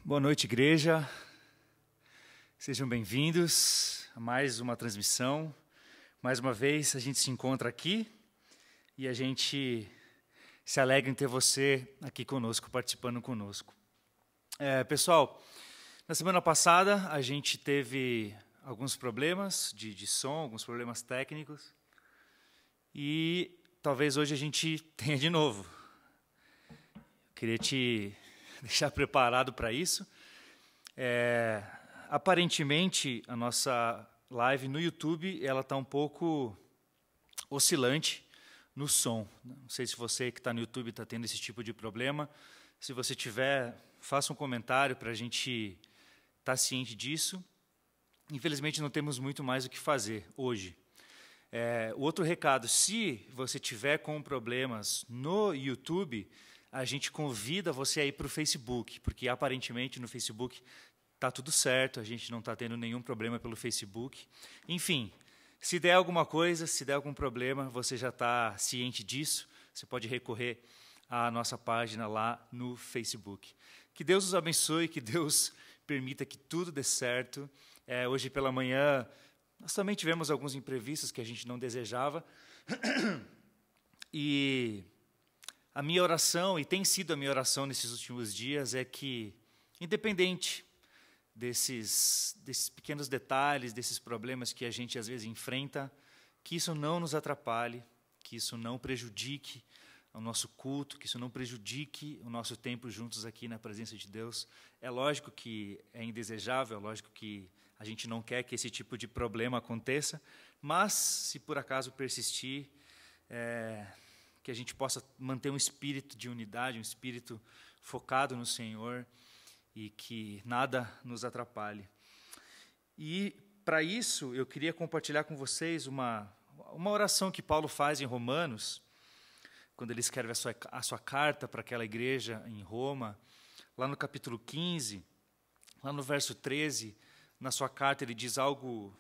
Boa noite, igreja. Sejam bem-vindos a mais uma transmissão. Mais uma vez a gente se encontra aqui e a gente se alegra em ter você aqui conosco, participando conosco. Pessoal, na semana passada a gente teve alguns problemas de som, alguns problemas técnicos e talvez hoje a gente tenha de novo. Queria te deixar preparado para isso. Aparentemente, a nossa live no YouTube ela está um pouco oscilante no som. Não sei se você que está no YouTube está tendo esse tipo de problema. Se você tiver, faça um comentário para a gente estar ciente disso. Infelizmente, não temos muito mais o que fazer hoje. O outro recado, se você tiver com problemas no YouTube, a gente convida você a ir para o Facebook, porque aparentemente no Facebook está tudo certo, a gente não está tendo nenhum problema pelo Facebook. Enfim, se der alguma coisa, se der algum problema, você já está ciente disso, você pode recorrer à nossa página lá no Facebook. Que Deus os abençoe, que Deus permita que tudo dê certo. Hoje pela manhã, nós também tivemos alguns imprevistos que a gente não desejava, e a minha oração, e tem sido a minha oração nesses últimos dias, é que, independente desses pequenos detalhes, desses problemas que a gente às vezes enfrenta, que isso não nos atrapalhe, que isso não prejudique o nosso culto, que isso não prejudique o nosso tempo juntos aqui na presença de Deus. É lógico que é indesejável, é lógico que a gente não quer que esse tipo de problema aconteça, mas, se por acaso persistir, que a gente possa manter um espírito de unidade, um espírito focado no Senhor e que nada nos atrapalhe. E, para isso, eu queria compartilhar com vocês uma oração que Paulo faz em Romanos, quando ele escreve a sua carta para aquela igreja em Roma, lá no capítulo 15, lá no verso 13, na sua carta ele diz algo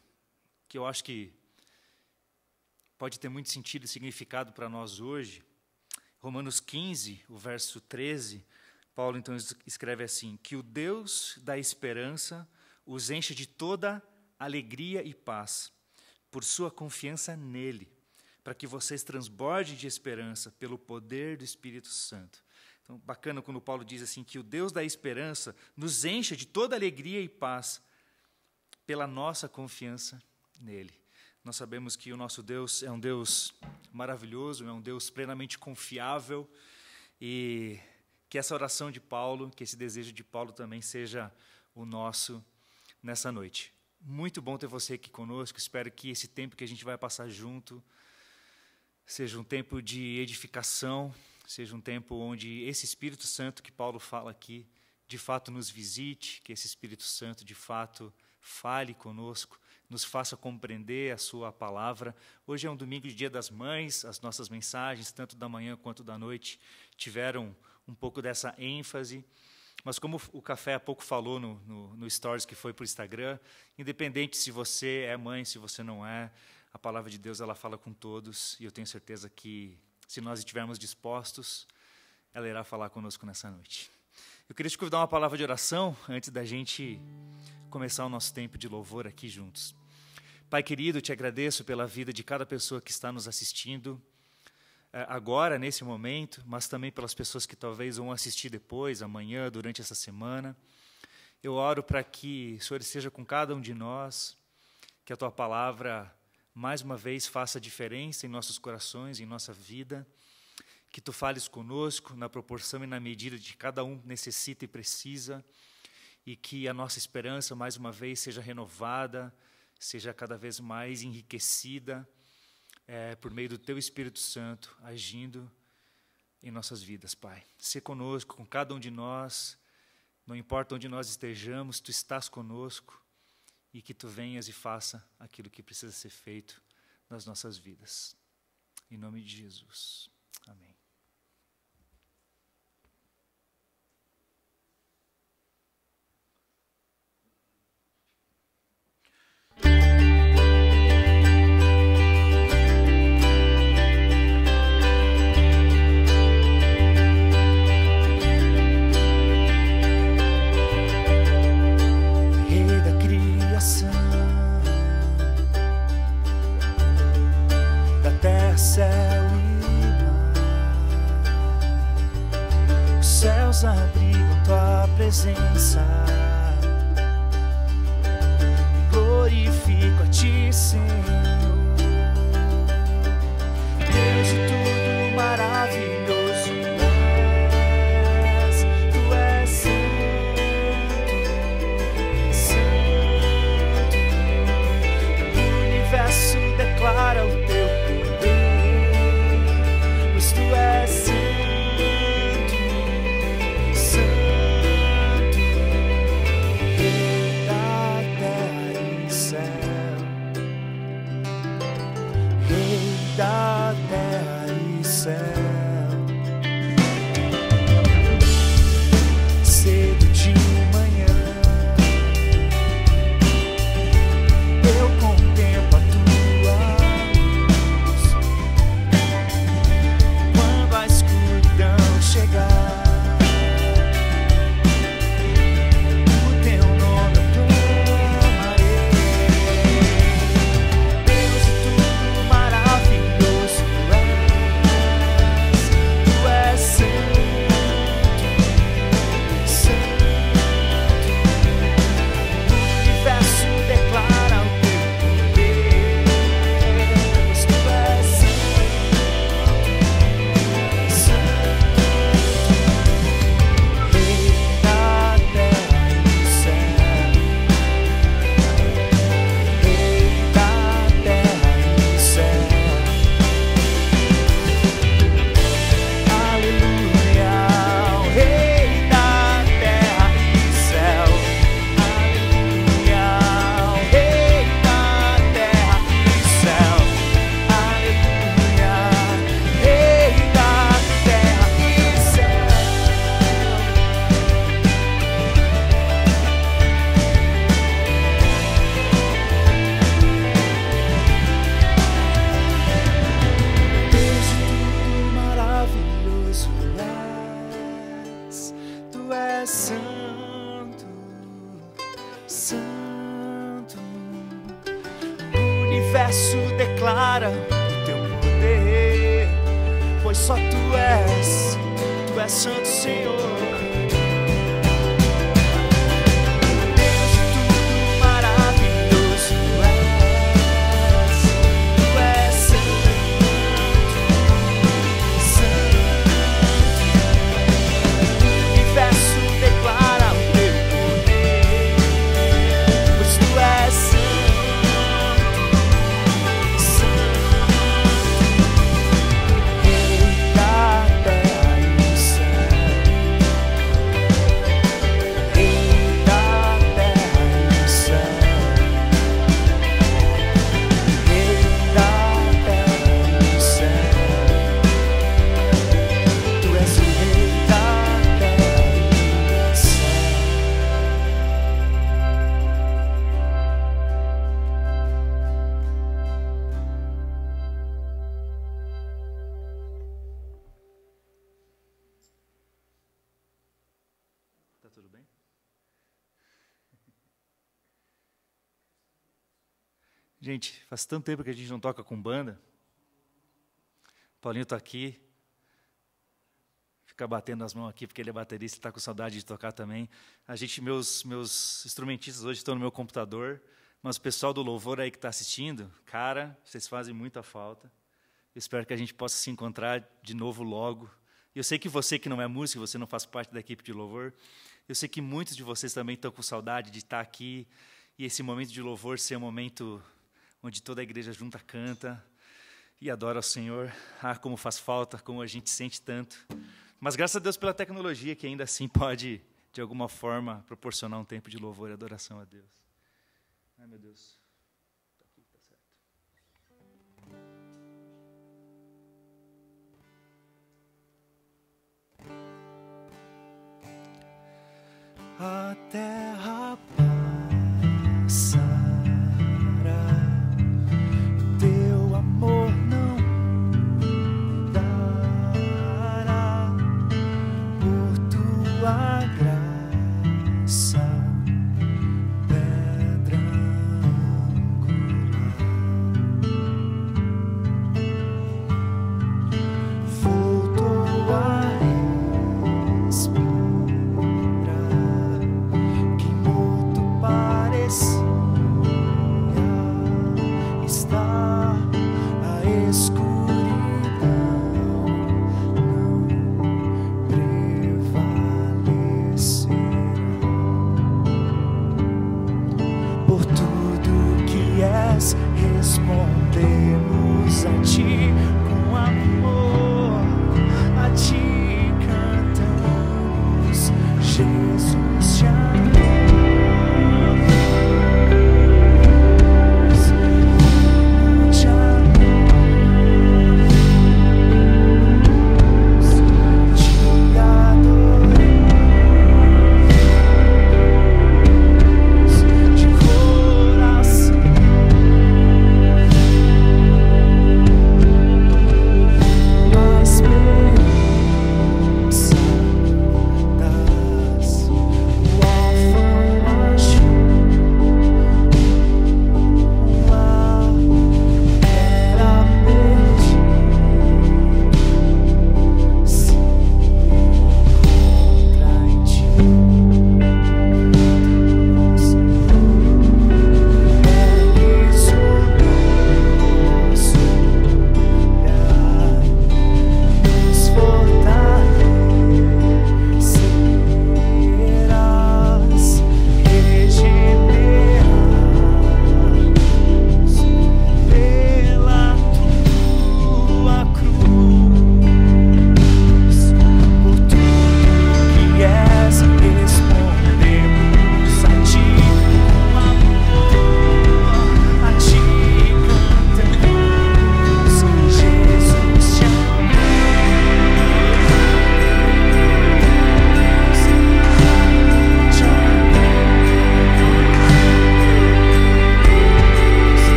que eu acho que pode ter muito sentido e significado para nós hoje. Romanos 15, o verso 13, Paulo então escreve assim: que o Deus da esperança os encha de toda alegria e paz, por sua confiança nele, para que vocês transbordem de esperança pelo poder do Espírito Santo. Então, bacana quando Paulo diz assim, que o Deus da esperança nos encha de toda alegria e paz, pela nossa confiança nele. Nós sabemos que o nosso Deus é um Deus maravilhoso, é um Deus plenamente confiável, e que essa oração de Paulo, que esse desejo de Paulo também seja o nosso nessa noite. Muito bom ter você aqui conosco, espero que esse tempo que a gente vai passar junto seja um tempo de edificação, seja um tempo onde esse Espírito Santo que Paulo fala aqui, de fato nos visite, que esse Espírito Santo de fato fale conosco, nos faça compreender a sua palavra. Hoje é um domingo de Dia das Mães, as nossas mensagens, tanto da manhã quanto da noite, tiveram um pouco dessa ênfase, mas como o Café há pouco falou no Stories que foi para o Instagram, independente se você é mãe, se você não é, a palavra de Deus ela fala com todos, e eu tenho certeza que, se nós estivermos dispostos, ela irá falar conosco nessa noite. Eu queria te convidar uma palavra de oração antes da gente começar o nosso tempo de louvor aqui juntos. Pai querido, eu te agradeço pela vida de cada pessoa que está nos assistindo agora, nesse momento, mas também pelas pessoas que talvez vão assistir depois, amanhã, durante essa semana. Eu oro para que o Senhor esteja com cada um de nós, que a Tua palavra, mais uma vez, faça diferença em nossos corações, em nossa vida, que Tu fales conosco na proporção e na medida de que cada um necessita e precisa, e que a nossa esperança, mais uma vez, seja renovada, seja cada vez mais enriquecida por meio do Teu Espírito Santo, agindo em nossas vidas, Pai. Sê conosco, com cada um de nós, não importa onde nós estejamos, Tu estás conosco, e que Tu venhas e faça aquilo que precisa ser feito nas nossas vidas. Em nome de Jesus. Amém. presença. Glorifico a ti, Senhor. Deus de tudo maravilhoso és. Tu és santo, santo. O universo declara o teu poder, pois tu és santo. Da terra e céu, cedo de manhã eu contemplo a tua luz. Quando a escuridão chegar, o teu nome eu clamarei. Deus de tudo maravilhoso és. Tu és santo, santo. O universo declara o teu poder, pois tu és santo, santo. Rei da terra e céu, Rei da terra e céu. Aleluia, o Rei da terra e céu. Aleluia, o Rei da terra e céu. Aleluia, Rei da terra e céu. Deus de tudo maravilhoso és. Tu és santo, santo. O universo declara o teu poder, pois só tu és santo, Senhor. Deus de tudo maravilhoso és. Tu és santo, santo. O universo declara o teu poder, pois tu és santo, santo. Rei da terra e céu, Rei da terra e céu, Rei da terra e céu. Tu és o Rei da terra e céu. Tá tudo bem? Gente, faz tanto tempo que a gente não toca com banda. Paulinho tá aqui. Fica batendo as mãos aqui porque ele é baterista e está com saudade de tocar também. Meus instrumentistas hoje estão no meu computador, mas o pessoal do louvor aí que está assistindo, cara, vocês fazem muita falta. Eu espero que a gente possa se encontrar de novo logo. Eu sei que você que não é músico, você não faz parte da equipe de louvor, eu sei que muitos de vocês também estão com saudade de estar aqui e esse momento de louvor ser um momento onde toda a igreja junta canta e adora ao Senhor. Ah, como faz falta, como a gente sente tanto. Mas graças a Deus pela tecnologia que ainda assim pode, de alguma forma, proporcionar um tempo de louvor e adoração a Deus. Ai, meu Deus. Tá aqui, tá certo. A terra passará, teu amor não mudará, por tua graça, pedra angular. Voltou a respirar.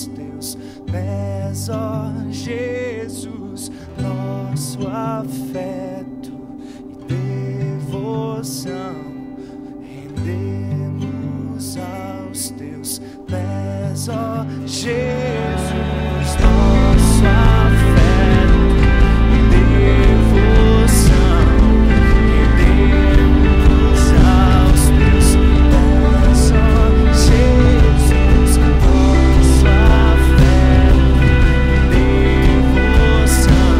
aos teus pés, ó Jesus, nosso afeto e devoção rendemos aos teus pés, ó Jesus, nosso afeto e devoção rendemos aos teus pés, ó Jesus, nosso afeto e devoção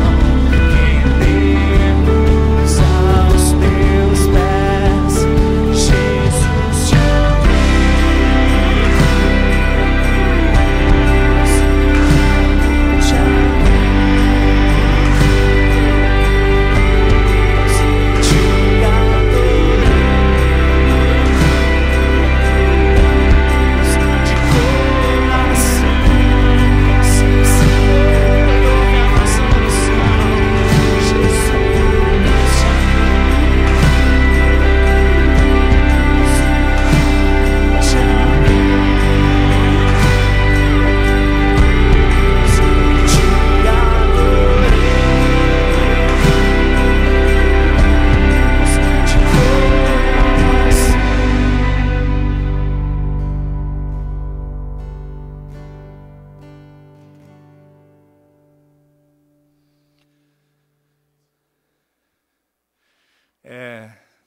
rendemos aos teus pés, Jesus, te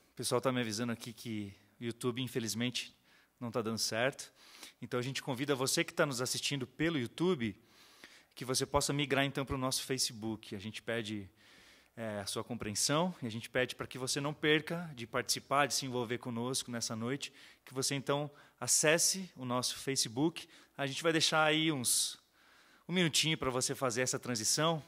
O pessoal está me avisando aqui que o YouTube, infelizmente, não está dando certo. Então, a gente convida você que está nos assistindo pelo YouTube, que você possa migrar, então, para o nosso Facebook. A gente pede a sua compreensão e a gente pede para que você não perca de participar, de se envolver conosco nessa noite, que você, então, acesse o nosso Facebook. A gente vai deixar aí um minutinho para você fazer essa transição,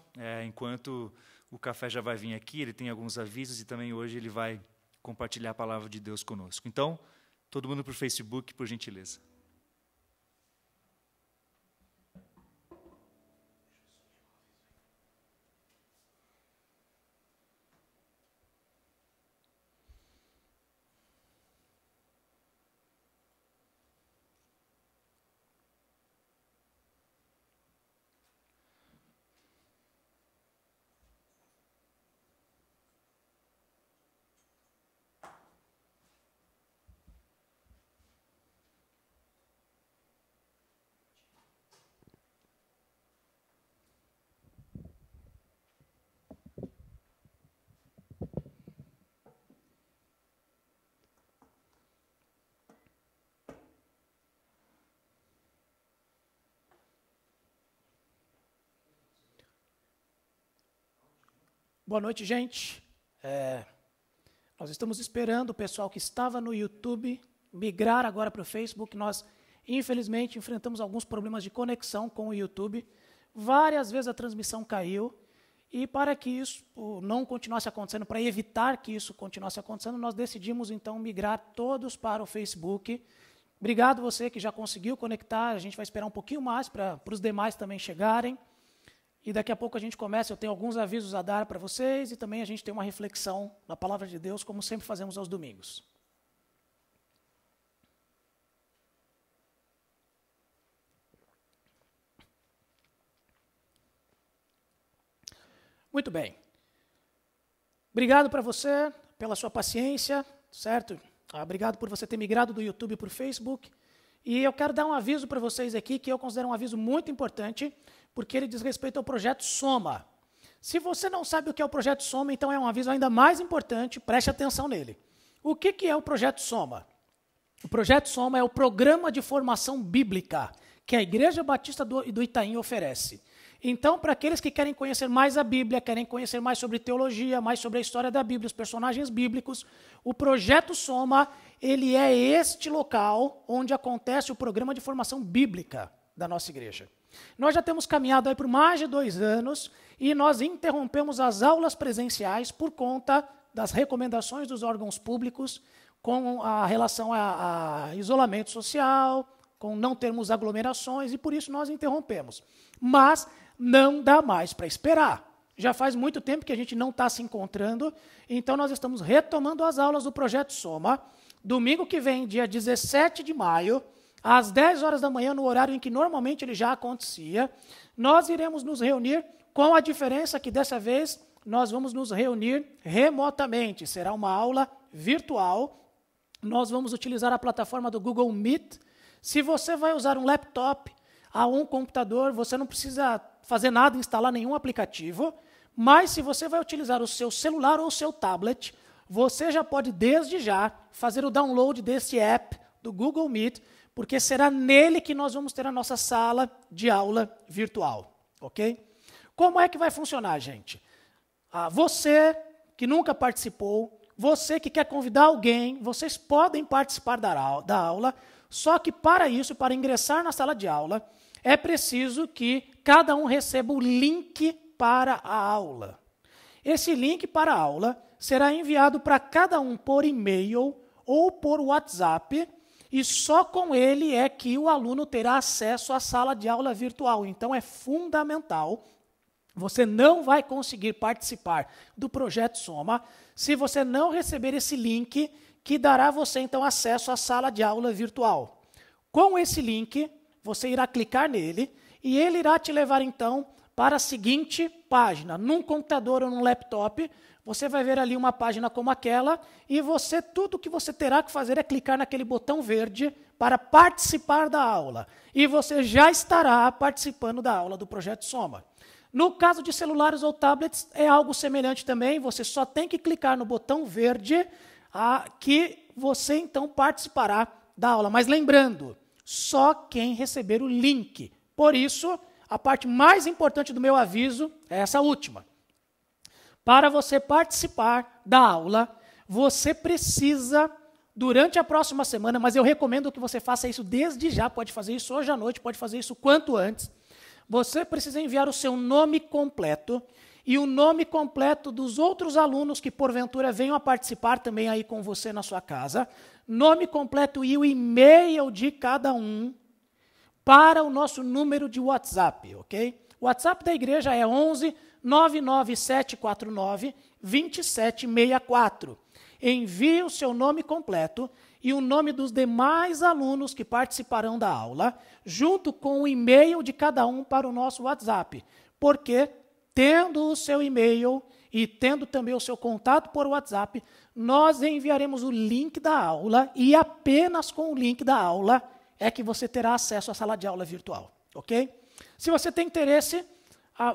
enquanto o café já vai vir aqui, ele tem alguns avisos e também hoje ele vai compartilhar a palavra de Deus conosco. Então, todo mundo para o Facebook, por gentileza. Boa noite, gente. Nós estamos esperando o pessoal que estava no YouTube migrar agora para o Facebook. Nós, infelizmente, enfrentamos alguns problemas de conexão com o YouTube. Várias vezes a transmissão caiu. E para que isso não continuasse acontecendo, para evitar que isso continuasse acontecendo, nós decidimos, então, migrar todos para o Facebook. Obrigado você que já conseguiu conectar. A gente vai esperar um pouquinho mais para os demais também chegarem. E daqui a pouco a gente começa, eu tenho alguns avisos a dar para vocês e também a gente tem uma reflexão da Palavra de Deus, como sempre fazemos aos domingos. Muito bem. Obrigado para você, pela sua paciência, certo? Obrigado por você ter migrado do YouTube para o Facebook. E eu quero dar um aviso para vocês aqui, que eu considero um aviso muito importante, porque ele diz respeito ao Projeto Soma. Se você não sabe o que é o Projeto Soma, então é um aviso ainda mais importante, preste atenção nele. O que é o Projeto Soma? O Projeto Soma é o programa de formação bíblica que a Igreja Batista do Itaim oferece. Então, para aqueles que querem conhecer mais a Bíblia, querem conhecer mais sobre teologia, mais sobre a história da Bíblia, os personagens bíblicos, o Projeto Soma, ele é este local onde acontece o programa de formação bíblica da nossa igreja. Nós já temos caminhado aí por mais de 2 anos e nós interrompemos as aulas presenciais por conta das recomendações dos órgãos públicos com a relação a isolamento social, com não termos aglomerações, e por isso nós interrompemos. Mas não dá mais para esperar. Já faz muito tempo que a gente não está se encontrando, então nós estamos retomando as aulas do Projeto Soma. Domingo que vem, dia 17 de maio, às 10 horas da manhã, no horário em que normalmente ele já acontecia, nós iremos nos reunir, com a diferença que dessa vez nós vamos nos reunir remotamente. Será uma aula virtual. Nós vamos utilizar a plataforma do Google Meet. Se você vai usar um laptop ou um computador, você não precisa fazer nada, instalar nenhum aplicativo, mas se você vai utilizar o seu celular ou o seu tablet, você já pode, desde já, fazer o download desse app do Google Meet, porque será nele que nós vamos ter a nossa sala de aula virtual, ok? Como é que vai funcionar, gente? Você que nunca participou, você que quer convidar alguém, vocês podem participar da aula, só que para isso, para ingressar na sala de aula, é preciso que cada um receba o link para a aula. Esse link para a aula será enviado para cada um por e-mail ou por WhatsApp, e só com ele é que o aluno terá acesso à sala de aula virtual. Então é fundamental. Você não vai conseguir participar do Projeto Soma se você não receber esse link que dará a você, então, acesso à sala de aula virtual. Com esse link, você irá clicar nele e ele irá te levar, então, para a seguinte página. Num computador ou num laptop, você vai ver ali uma página como aquela e tudo o que você terá que fazer é clicar naquele botão verde para participar da aula. E você já estará participando da aula do Projeto Soma. No caso de celulares ou tablets, é algo semelhante também. Você só tem que clicar no botão verde que você, então, participará da aula. Mas lembrando, só quem receber o link. Por isso, a parte mais importante do meu aviso é essa última. Para você participar da aula, você precisa, durante a próxima semana, mas eu recomendo que você faça isso desde já, pode fazer isso hoje à noite, pode fazer isso quanto antes. Você precisa enviar o seu nome completo e o nome completo dos outros alunos que, porventura, venham a participar também aí com você na sua casa. Nome completo e o e-mail de cada um para o nosso número de WhatsApp, ok? O WhatsApp da igreja é 11 99749 2764. Envie o seu nome completo e o nome dos demais alunos que participarão da aula, junto com o e-mail de cada um para o nosso WhatsApp. Porque, tendo o seu e-mail e tendo também o seu contato por WhatsApp, nós enviaremos o link da aula e apenas com o link da aula é que você terá acesso à sala de aula virtual, ok? Se você tem interesse,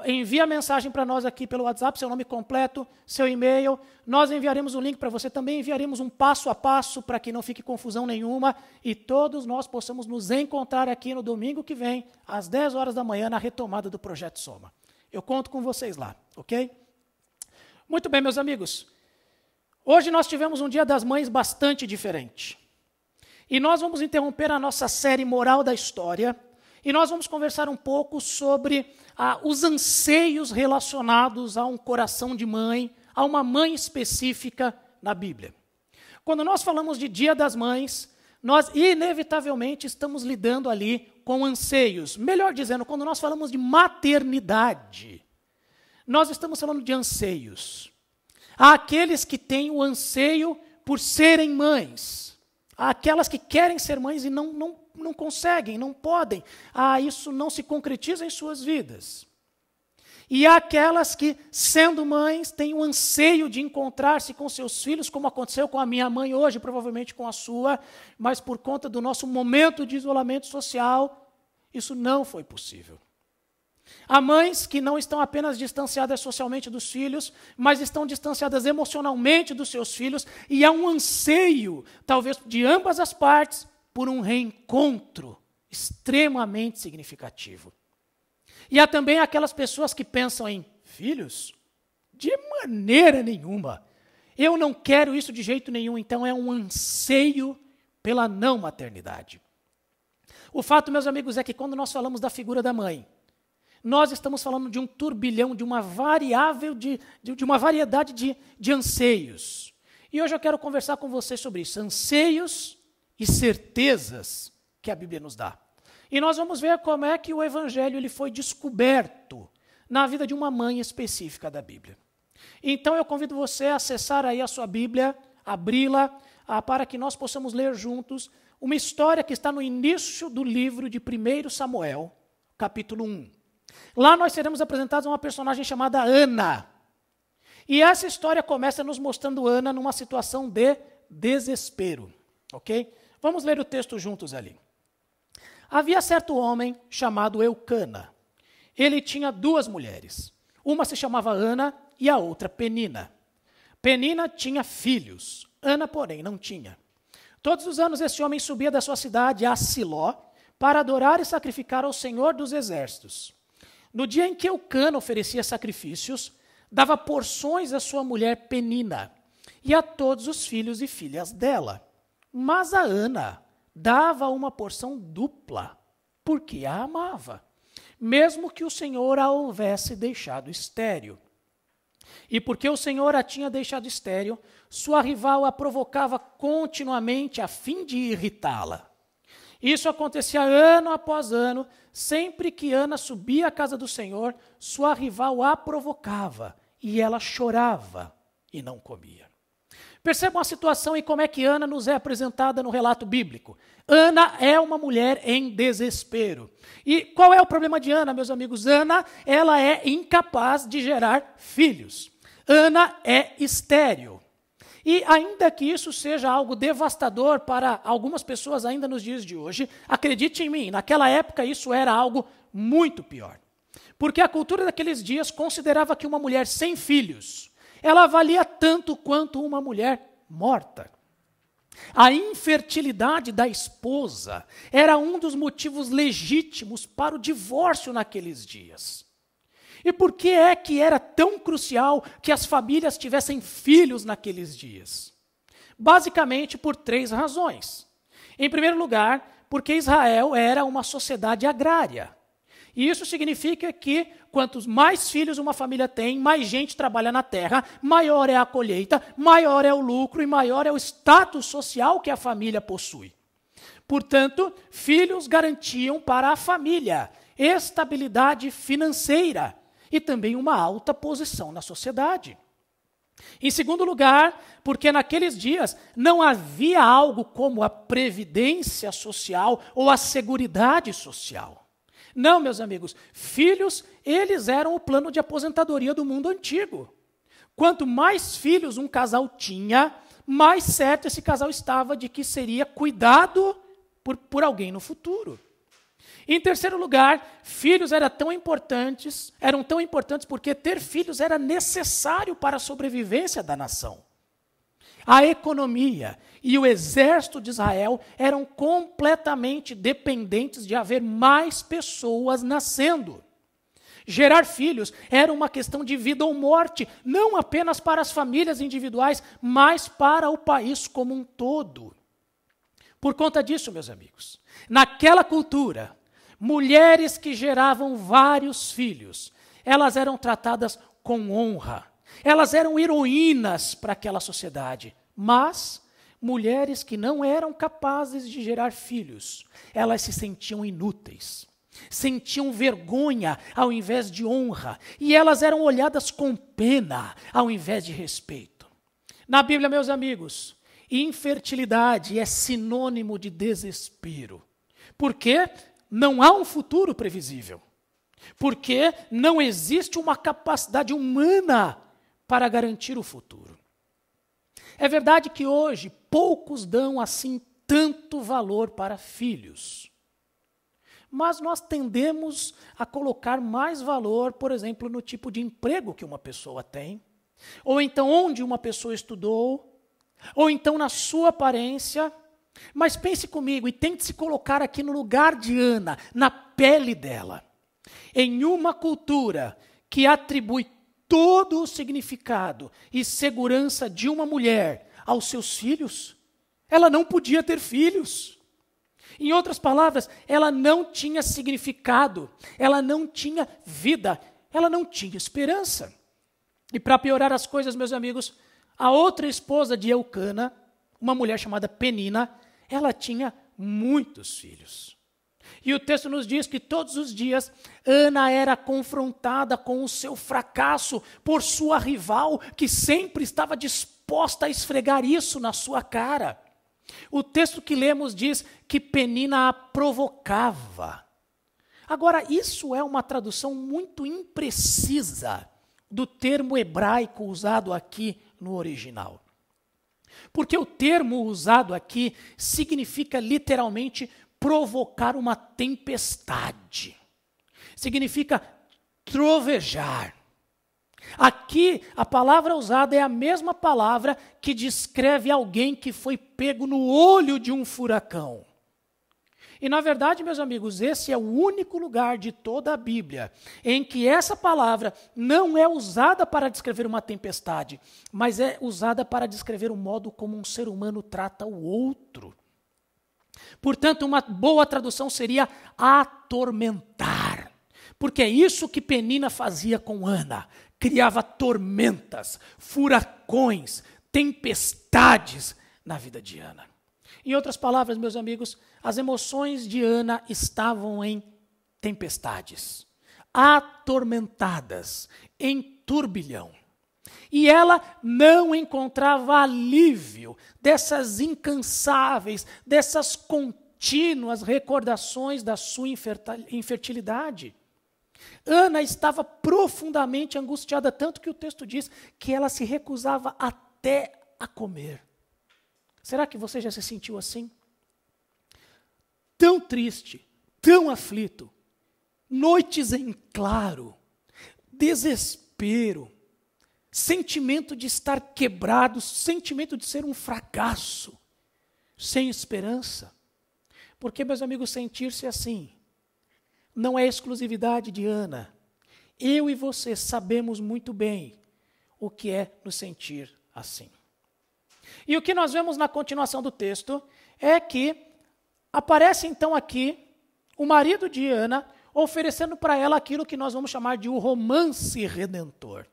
envie a mensagem para nós aqui pelo WhatsApp, seu nome completo, seu e-mail. Nós enviaremos um link para você, também enviaremos um passo a passo para que não fique confusão nenhuma e todos nós possamos nos encontrar aqui no domingo que vem, às 10 horas da manhã, na retomada do Projeto Soma. Eu conto com vocês lá, ok? Muito bem, meus amigos. Hoje nós tivemos um Dia das Mães bastante diferente. E nós vamos interromper a nossa série Moral da História e nós vamos conversar um pouco sobre os anseios relacionados a um coração de mãe, a uma mãe específica na Bíblia. Quando nós falamos de Dia das Mães, nós inevitavelmente estamos lidando ali com anseios. Melhor dizendo, quando nós falamos de maternidade, nós estamos falando de anseios. Há aqueles que têm o anseio por serem mães. Há aquelas que querem ser mães e não conseguem, não podem. Isso não se concretiza em suas vidas. E há aquelas que, sendo mães, têm o anseio de encontrar-se com seus filhos, como aconteceu com a minha mãe hoje, provavelmente com a sua, mas por conta do nosso momento de isolamento social, isso não foi possível. Há mães que não estão apenas distanciadas socialmente dos filhos, mas estão distanciadas emocionalmente dos seus filhos, e há um anseio, talvez de ambas as partes, por um reencontro extremamente significativo. E há também aquelas pessoas que pensam em filhos? De maneira nenhuma. Eu não quero isso de jeito nenhum, então é um anseio pela não maternidade. O fato, meus amigos, é que quando nós falamos da figura da mãe, nós estamos falando de um turbilhão, de uma variedade de anseios. E hoje eu quero conversar com vocês sobre isso, anseios e certezas que a Bíblia nos dá. E nós vamos ver como é que o Evangelho ele foi descoberto na vida de uma mãe específica da Bíblia. Então eu convido você a acessar aí a sua Bíblia, abri-la, para que nós possamos ler juntos uma história que está no início do livro de 1 Samuel, capítulo 1. Lá nós seremos apresentados a uma personagem chamada Ana. E essa história começa nos mostrando Ana numa situação de desespero. Ok? Vamos ler o texto juntos ali. Havia certo homem chamado Eucana. Ele tinha 2 mulheres. Uma se chamava Ana e a outra Penina. Penina tinha filhos. Ana, porém, não tinha. Todos os anos esse homem subia da sua cidade a Siló para adorar e sacrificar ao Senhor dos Exércitos. No dia em que Eucana oferecia sacrifícios, dava porções à sua mulher Penina e a todos os filhos e filhas dela. Mas a Ana dava uma porção dupla, porque a amava, mesmo que o Senhor a houvesse deixado estéril. E porque o Senhor a tinha deixado estéril, sua rival a provocava continuamente a fim de irritá-la. Isso acontecia ano após ano, sempre que Ana subia à casa do Senhor, sua rival a provocava, e ela chorava e não comia. Percebam a situação e como é que Ana nos é apresentada no relato bíblico. Ana é uma mulher em desespero. E qual é o problema de Ana, meus amigos? Ana, ela é incapaz de gerar filhos. Ana é estéril. E ainda que isso seja algo devastador para algumas pessoas ainda nos dias de hoje, acredite em mim, naquela época isso era algo muito pior. Porque a cultura daqueles dias considerava que uma mulher sem filhos, ela valia tanto quanto uma mulher morta. A infertilidade da esposa era um dos motivos legítimos para o divórcio naqueles dias. E por que é que era tão crucial que as famílias tivessem filhos naqueles dias? Basicamente por 3 razões. Em primeiro lugar, porque Israel era uma sociedade agrária. E isso significa que quantos mais filhos uma família tem, mais gente trabalha na terra, maior é a colheita, maior é o lucro e maior é o status social que a família possui. Portanto, filhos garantiam para a família estabilidade financeira e também uma alta posição na sociedade. Em segundo lugar, porque naqueles dias não havia algo como a previdência social ou a seguridade social. Não, meus amigos, filhos, eles eram o plano de aposentadoria do mundo antigo. Quanto mais filhos um casal tinha, mais certo esse casal estava de que seria cuidado por alguém no futuro. Em terceiro lugar, filhos eram tão importantes porque ter filhos era necessário para a sobrevivência da nação. A economia e o exército de Israel eram completamente dependentes de haver mais pessoas nascendo. Gerar filhos era uma questão de vida ou morte, não apenas para as famílias individuais, mas para o país como um todo. Por conta disso, meus amigos, naquela cultura, mulheres que geravam vários filhos, elas eram tratadas com honra. Elas eram heroínas para aquela sociedade. Mas mulheres que não eram capazes de gerar filhos, elas se sentiam inúteis. Sentiam vergonha ao invés de honra. E elas eram olhadas com pena ao invés de respeito. Na Bíblia, meus amigos, infertilidade é sinônimo de desespero. Por quê? Não há um futuro previsível. Porque não existe uma capacidade humana para garantir o futuro. É verdade que hoje poucos dão assim tanto valor para filhos. Mas nós tendemos a colocar mais valor, por exemplo, no tipo de emprego que uma pessoa tem, ou então onde uma pessoa estudou, ou então na sua aparência. Mas pense comigo e tente se colocar aqui no lugar de Ana, na pele dela. Em uma cultura que atribui todo o significado e segurança de uma mulher aos seus filhos, ela não podia ter filhos. Em outras palavras, ela não tinha significado, ela não tinha vida, ela não tinha esperança. E para piorar as coisas, meus amigos, a outra esposa de Eucana, uma mulher chamada Penina, ela tinha muitos filhos. E o texto nos diz que todos os dias Ana era confrontada com o seu fracasso por sua rival, que sempre estava disposta a esfregar isso na sua cara. O texto que lemos diz que Penina a provocava. Agora, isso é uma tradução muito imprecisa do termo hebraico usado aqui no original. Porque o termo usado aqui significa literalmente provocar uma tempestade. Significa trovejar. Aqui, a palavra usada é a mesma palavra que descreve alguém que foi pego no olho de um furacão. E, na verdade, meus amigos, esse é o único lugar de toda a Bíblia em que essa palavra não é usada para descrever uma tempestade, mas é usada para descrever o modo como um ser humano trata o outro. Portanto, uma boa tradução seria atormentar. Porque é isso que Penina fazia com Ana. Criava tormentas, furacões, tempestades na vida de Ana. Em outras palavras, meus amigos, as emoções de Ana estavam em tempestades, atormentadas, em turbilhão. E ela não encontrava alívio dessas incansáveis, dessas contínuas recordações da sua infertilidade. Ana estava profundamente angustiada, tanto que o texto diz que ela se recusava até a comer. Será que você já se sentiu assim? Tão triste, tão aflito, noites em claro, desespero, sentimento de estar quebrado, sentimento de ser um fracasso, sem esperança. Porque, meus amigos, sentir-se assim não é exclusividade de Ana. Eu e você sabemos muito bem o que é nos sentir assim. E o que nós vemos na continuação do texto é que aparece então aqui o marido de Ana oferecendo para ela aquilo que nós vamos chamar de o romance redentor.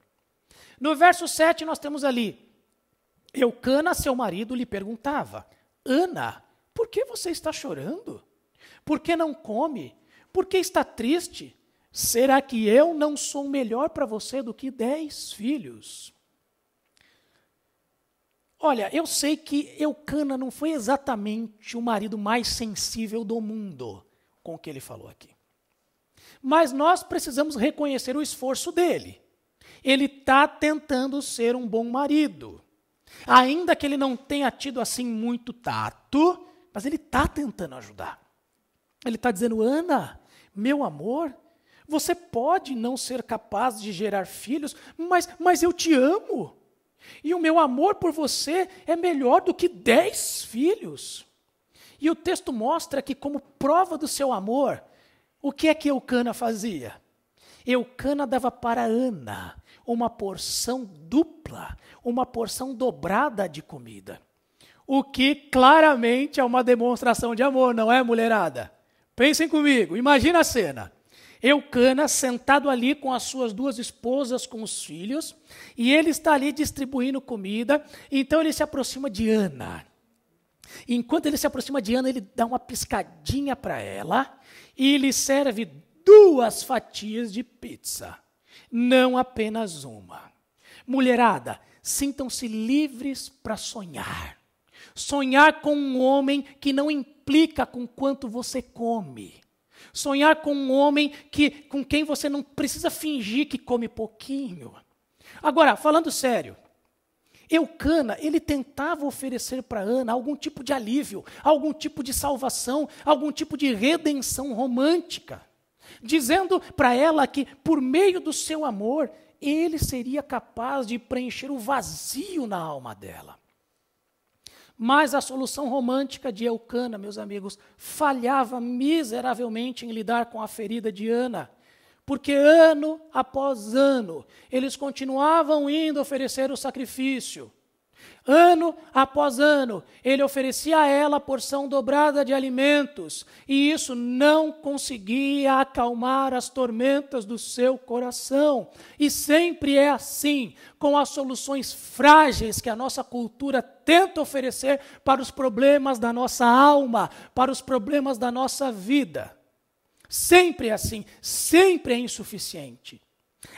No verso 7 nós temos ali, Eucana, seu marido, lhe perguntava, Ana, por que você está chorando? Por que não come? Por que está triste? Será que eu não sou melhor para você do que 10 filhos? Olha, eu sei que Eucana não foi exatamente o marido mais sensível do mundo com o que ele falou aqui. Mas nós precisamos reconhecer o esforço dele. Ele está tentando ser um bom marido. Ainda que ele não tenha tido assim muito tato, mas ele está tentando ajudar. Ele está dizendo, Ana, meu amor, você pode não ser capaz de gerar filhos, mas eu te amo. E o meu amor por você é melhor do que 10 filhos. E o texto mostra que, como prova do seu amor, o que é que Eucana fazia? Eucana dava para Ana uma porção dupla, uma porção dobrada de comida. O que claramente é uma demonstração de amor, não é, mulherada? Pensem comigo, imagina a cena. Eucana sentado ali com as suas 2 esposas, com os filhos, e ele está ali distribuindo comida, então ele se aproxima de Ana. E enquanto ele se aproxima de Ana, ele dá uma piscadinha para ela e lhe serve 2 fatias de pizza, não apenas uma. Mulherada, sintam-se livres para sonhar. Sonhar com um homem que não implica com quanto você come. Sonhar com um homem com quem você não precisa fingir que come pouquinho. Agora, falando sério, Eucana, ele tentava oferecer para Ana algum tipo de alívio, algum tipo de salvação, algum tipo de redenção romântica, dizendo para ela que, por meio do seu amor, ele seria capaz de preencher o vazio na alma dela. Mas a solução romântica de Eucana, meus amigos, falhava miseravelmente em lidar com a ferida de Ana. Porque ano após ano, eles continuavam indo oferecer o sacrifício. Ano após ano, ele oferecia a ela a porção dobrada de alimentos. E isso não conseguia acalmar as tormentas do seu coração. E sempre é assim, com as soluções frágeis que a nossa cultura tenta oferecer para os problemas da nossa alma, para os problemas da nossa vida. Sempre é assim, sempre é insuficiente.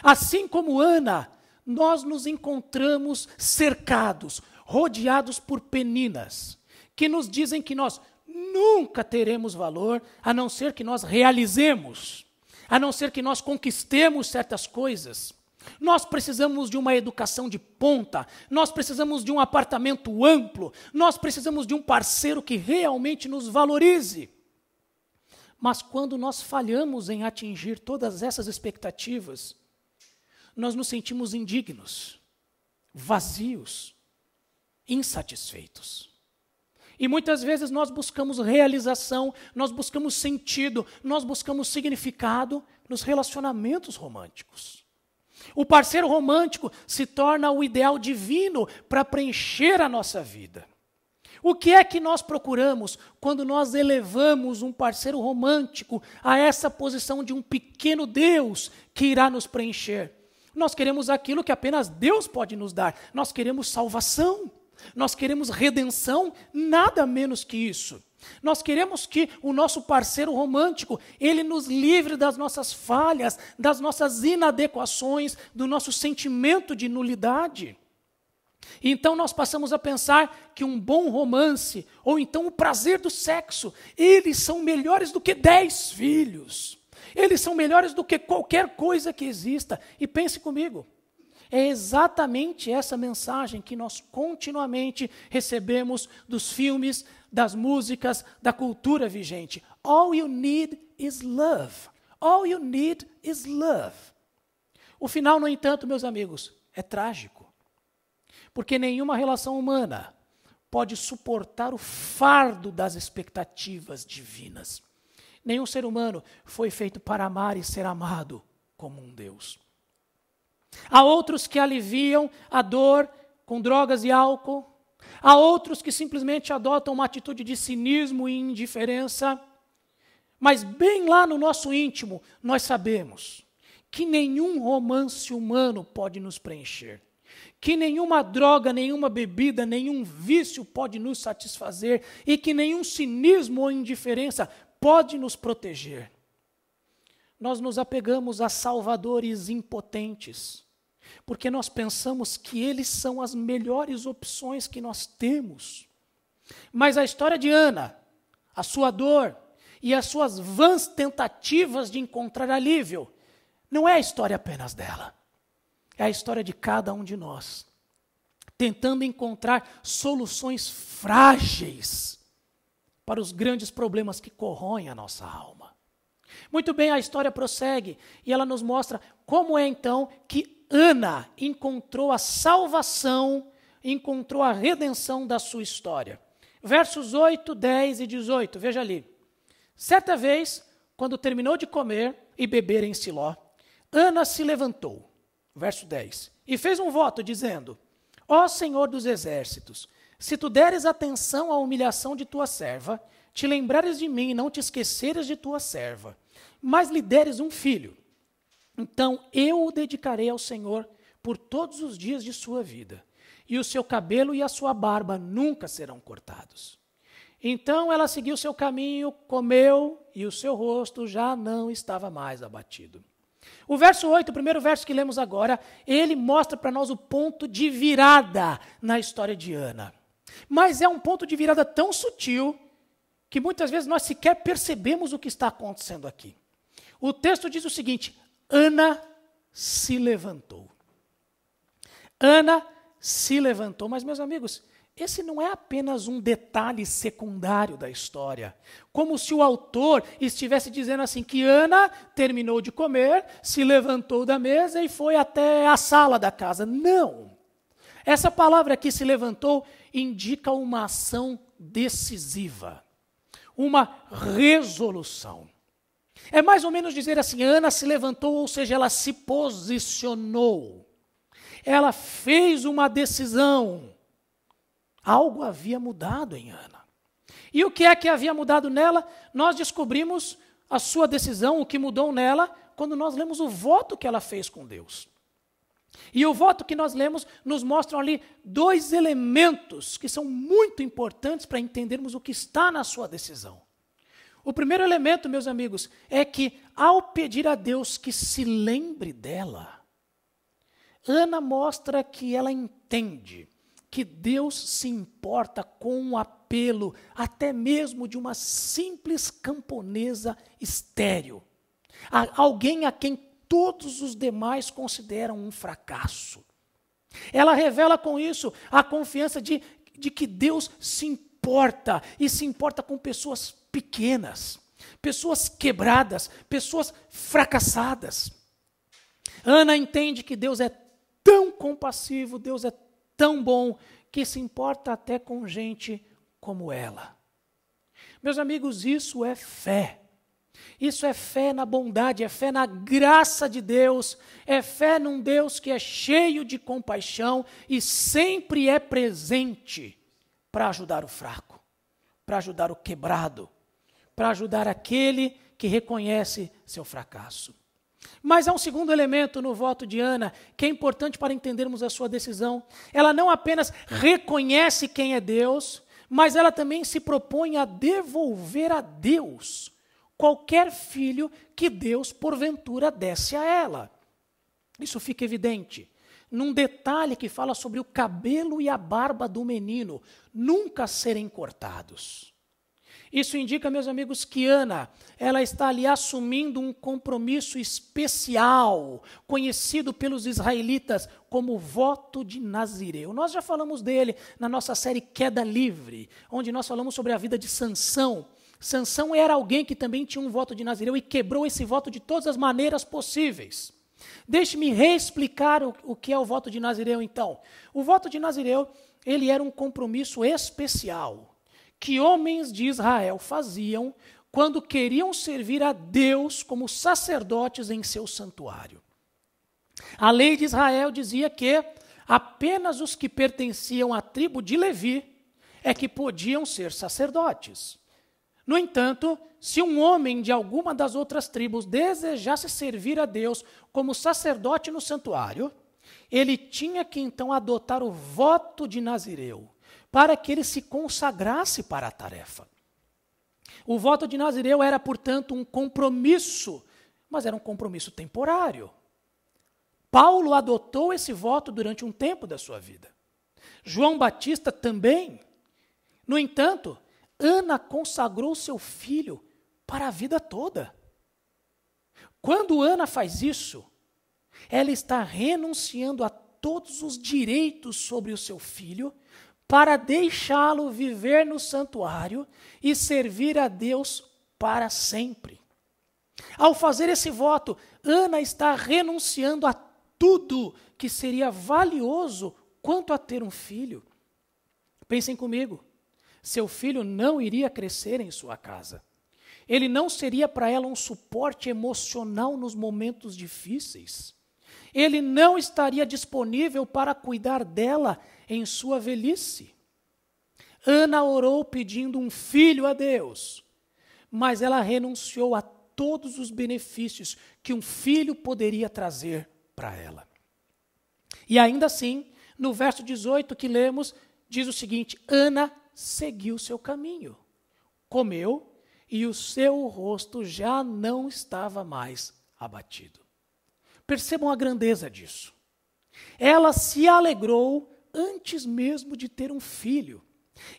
Assim como Ana, nós nos encontramos cercados, rodeados por peninas, que nos dizem que nós nunca teremos valor, a não ser que nós realizemos, a não ser que nós conquistemos certas coisas. Nós precisamos de uma educação de ponta, nós precisamos de um apartamento amplo, nós precisamos de um parceiro que realmente nos valorize. Mas quando nós falhamos em atingir todas essas expectativas, nós nos sentimos indignos, vazios, insatisfeitos. E muitas vezes nós buscamos realização, nós buscamos sentido, nós buscamos significado nos relacionamentos românticos. O parceiro romântico se torna o ideal divino para preencher a nossa vida. O que é que nós procuramos quando nós elevamos um parceiro romântico a essa posição de um pequeno Deus que irá nos preencher? Nós queremos aquilo que apenas Deus pode nos dar. Nós queremos salvação, nós queremos redenção, nada menos que isso. Nós queremos que o nosso parceiro romântico, ele nos livre das nossas falhas, das nossas inadequações, do nosso sentimento de nulidade. Então nós passamos a pensar que um bom romance, ou então o prazer do sexo, eles são melhores do que 10 filhos. Eles são melhores do que qualquer coisa que exista. E pense comigo, é exatamente essa mensagem que nós continuamente recebemos dos filmes, das músicas, da cultura vigente. All you need is love. All you need is love. O final, no entanto, meus amigos, é trágico. Porque nenhuma relação humana pode suportar o fardo das expectativas divinas. Nenhum ser humano foi feito para amar e ser amado como um Deus. Há outros que aliviam a dor com drogas e álcool. Há outros que simplesmente adotam uma atitude de cinismo e indiferença. Mas bem lá no nosso íntimo, nós sabemos que nenhum romance humano pode nos preencher. Que nenhuma droga, nenhuma bebida, nenhum vício pode nos satisfazer e que nenhum cinismo ou indiferença pode nos proteger. Nós nos apegamos a salvadores impotentes, porque nós pensamos que eles são as melhores opções que nós temos. Mas a história de Ana, a sua dor e as suas vãs tentativas de encontrar alívio, não é a história apenas dela. É a história de cada um de nós, tentando encontrar soluções frágeis para os grandes problemas que corroem a nossa alma. Muito bem, a história prossegue e ela nos mostra como é então que Ana encontrou a salvação, encontrou a redenção da sua história. Versos 8, 10 e 18, veja ali. Certa vez, quando terminou de comer e beber em Siló, Ana se levantou. Verso 10. E fez um voto dizendo: Ó Senhor dos exércitos, se tu deres atenção à humilhação de tua serva, te lembrares de mim e não te esqueceres de tua serva, mas lhe deres um filho, então eu o dedicarei ao Senhor por todos os dias de sua vida, e o seu cabelo e a sua barba nunca serão cortados. Então ela seguiu seu caminho, comeu, e o seu rosto já não estava mais abatido. O verso 8, o primeiro verso que lemos agora, ele mostra para nós o ponto de virada na história de Ana. Mas é um ponto de virada tão sutil que muitas vezes nós sequer percebemos o que está acontecendo aqui. O texto diz o seguinte: Ana se levantou. Ana se levantou. Mas, meus amigos, esse não é apenas um detalhe secundário da história. Como se o autor estivesse dizendo assim que Ana terminou de comer, se levantou da mesa e foi até a sala da casa. Não. Essa palavra aqui, se levantou, indica uma ação decisiva. Uma resolução. É mais ou menos dizer assim, Ana se levantou, ou seja, ela se posicionou. Ela fez uma decisão. Algo havia mudado em Ana. E o que é que havia mudado nela? Nós descobrimos a sua decisão, o que mudou nela, quando nós lemos o voto que ela fez com Deus. E o voto que nós lemos nos mostram ali 2 elementos que são muito importantes para entendermos o que está na sua decisão. O primeiro elemento, meus amigos, é que ao pedir a Deus que se lembre dela, Ana mostra que ela entende que Deus se importa com a apelo, até mesmo de uma simples camponesa estéril. Alguém a quem todos os demais consideram um fracasso. Ela revela com isso a confiança de que Deus se importa, e se importa com pessoas pequenas, pessoas quebradas, pessoas fracassadas. Ana entende que Deus é tão compassivo, Deus é tão bom, que se importa até com gente como ela. Meus amigos, isso é fé. Isso é fé na bondade, é fé na graça de Deus, é fé num Deus que é cheio de compaixão e sempre é presente para ajudar o fraco, para ajudar o quebrado, para ajudar aquele que reconhece seu fracasso. Mas há um segundo elemento no voto de Ana que é importante para entendermos a sua decisão. Ela não apenas reconhece quem é Deus, mas ela também se propõe a devolver a Deus qualquer filho que Deus porventura desse a ela. Isso fica evidente num detalhe que fala sobre o cabelo e a barba do menino nunca serem cortados. Isso indica, meus amigos, que Ana, ela está ali assumindo um compromisso especial, conhecido pelos israelitas como voto de Nazireu. Nós já falamos dele na nossa série Queda Livre, onde nós falamos sobre a vida de Sansão. Sansão era alguém que também tinha um voto de Nazireu e quebrou esse voto de todas as maneiras possíveis. Deixe-me reexplicar o que é o voto de Nazireu, então. O voto de Nazireu, ele era um compromisso especial que homens de Israel faziam quando queriam servir a Deus como sacerdotes em seu santuário. A lei de Israel dizia que apenas os que pertenciam à tribo de Levi é que podiam ser sacerdotes. No entanto, se um homem de alguma das outras tribos desejasse servir a Deus como sacerdote no santuário, ele tinha que então adotar o voto de Nazireu, para que ele se consagrasse para a tarefa. O voto de Nazireu era, portanto, um compromisso, mas era um compromisso temporário. Paulo adotou esse voto durante um tempo da sua vida. João Batista também. No entanto, Ana consagrou seu filho para a vida toda. Quando Ana faz isso, ela está renunciando a todos os direitos sobre o seu filho para deixá-lo viver no santuário e servir a Deus para sempre. Ao fazer esse voto, Ana está renunciando a tudo que seria valioso quanto a ter um filho. Pensem comigo, seu filho não iria crescer em sua casa. Ele não seria para ela um suporte emocional nos momentos difíceis. Ele não estaria disponível para cuidar dela em sua velhice. Ana orou pedindo um filho a Deus, mas ela renunciou a todos os benefícios que um filho poderia trazer para ela. E ainda assim, no verso 18 que lemos, diz o seguinte: Ana seguiu seu caminho, comeu e o seu rosto já não estava mais abatido. Percebam a grandeza disso. Ela se alegrou antes mesmo de ter um filho.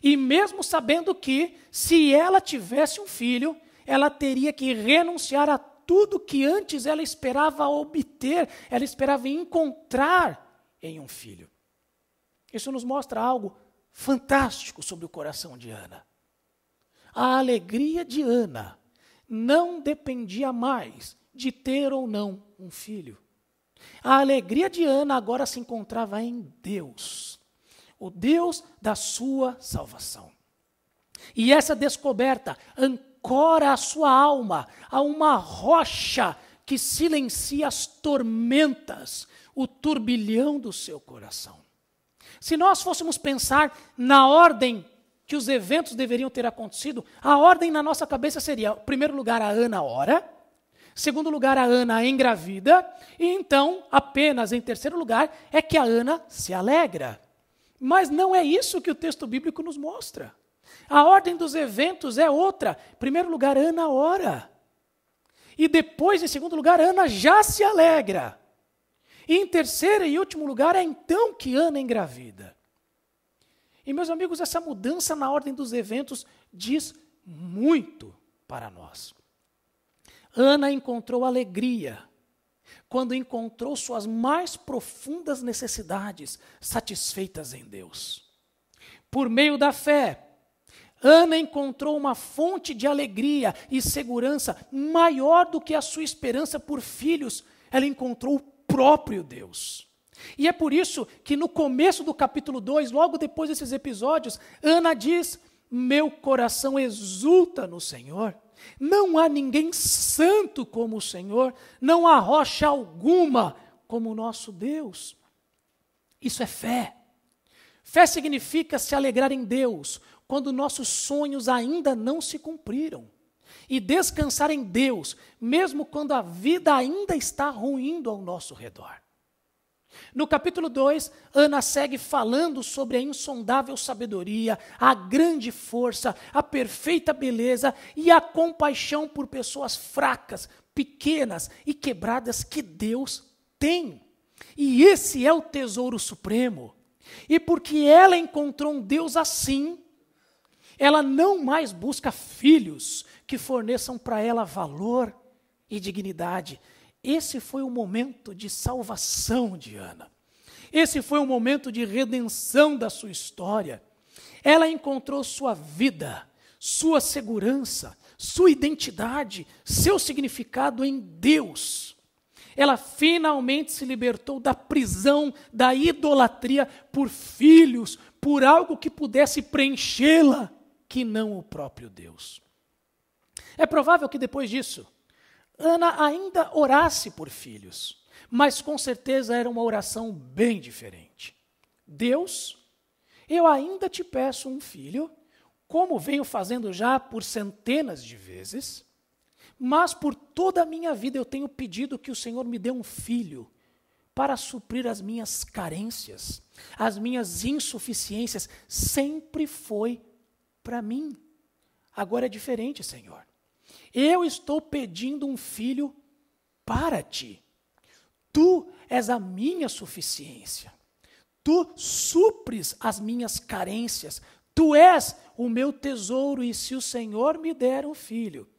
E mesmo sabendo que, se ela tivesse um filho, ela teria que renunciar a tudo que antes ela esperava obter, ela esperava encontrar em um filho. Isso nos mostra algo fantástico sobre o coração de Ana. A alegria de Ana não dependia mais de ter ou não um filho. A alegria de Ana agora se encontrava em Deus, o Deus da sua salvação. E essa descoberta ancora a sua alma a uma rocha que silencia as tormentas, o turbilhão do seu coração. Se nós fôssemos pensar na ordem que os eventos deveriam ter acontecido, a ordem na nossa cabeça seria, em primeiro lugar, a Ana ora, segundo lugar, a Ana engravida, e então, apenas em terceiro lugar, é que a Ana se alegra. Mas não é isso que o texto bíblico nos mostra. A ordem dos eventos é outra. Em primeiro lugar, Ana ora. E depois, em segundo lugar, Ana já se alegra. E em terceiro e último lugar, é então que Ana engravida. E, meus amigos, essa mudança na ordem dos eventos diz muito para nós. Ana encontrou alegria quando encontrou suas mais profundas necessidades satisfeitas em Deus. Por meio da fé, Ana encontrou uma fonte de alegria e segurança maior do que a sua esperança por filhos. Ela encontrou o próprio Deus. E é por isso que no começo do capítulo 2, logo depois desses episódios, Ana diz: meu coração exulta no Senhor. Não há ninguém santo como o Senhor, não há rocha alguma como o nosso Deus. Isso é fé. Fé significa se alegrar em Deus quando nossos sonhos ainda não se cumpriram. E descansar em Deus, mesmo quando a vida ainda está ruindo ao nosso redor. No capítulo 2, Ana segue falando sobre a insondável sabedoria, a grande força, a perfeita beleza e a compaixão por pessoas fracas, pequenas e quebradas que Deus tem. E esse é o tesouro supremo. E porque ela encontrou um Deus assim, ela não mais busca filhos que forneçam para ela valor e dignidade. Esse foi o momento de salvação de Ana. Esse foi o momento de redenção da sua história. Ela encontrou sua vida, sua segurança, sua identidade, seu significado em Deus. Ela finalmente se libertou da prisão, da idolatria por filhos, por algo que pudesse preenchê-la, que não o próprio Deus. É provável que depois disso, Ana ainda orasse por filhos, mas com certeza era uma oração bem diferente. Deus, eu ainda te peço um filho, como venho fazendo já por centenas de vezes, mas por toda a minha vida eu tenho pedido que o Senhor me dê um filho para suprir as minhas carências, as minhas insuficiências. Sempre foi para mim. Agora é diferente, Senhor. Eu estou pedindo um filho para ti. Tu és a minha suficiência. Tu supres as minhas carências. Tu és o meu tesouro e se o Senhor me der um filho,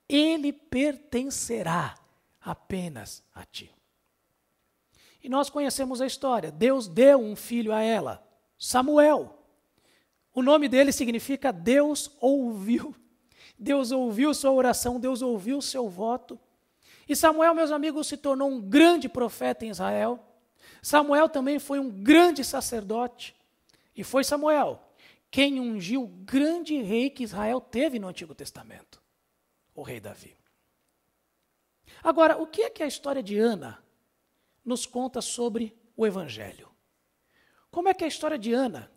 ele pertencerá apenas a ti. E nós conhecemos a história. Deus deu um filho a ela, Samuel. O nome dele significa Deus ouviu. Deus ouviu sua oração, Deus ouviu seu voto. E Samuel, meus amigos, se tornou um grande profeta em Israel. Samuel também foi um grande sacerdote. E foi Samuel quem ungiu o grande rei que Israel teve no Antigo Testamento, o rei Davi. Agora, o que é que a história de Ana nos conta sobre o Evangelho? Como é que a história de Ana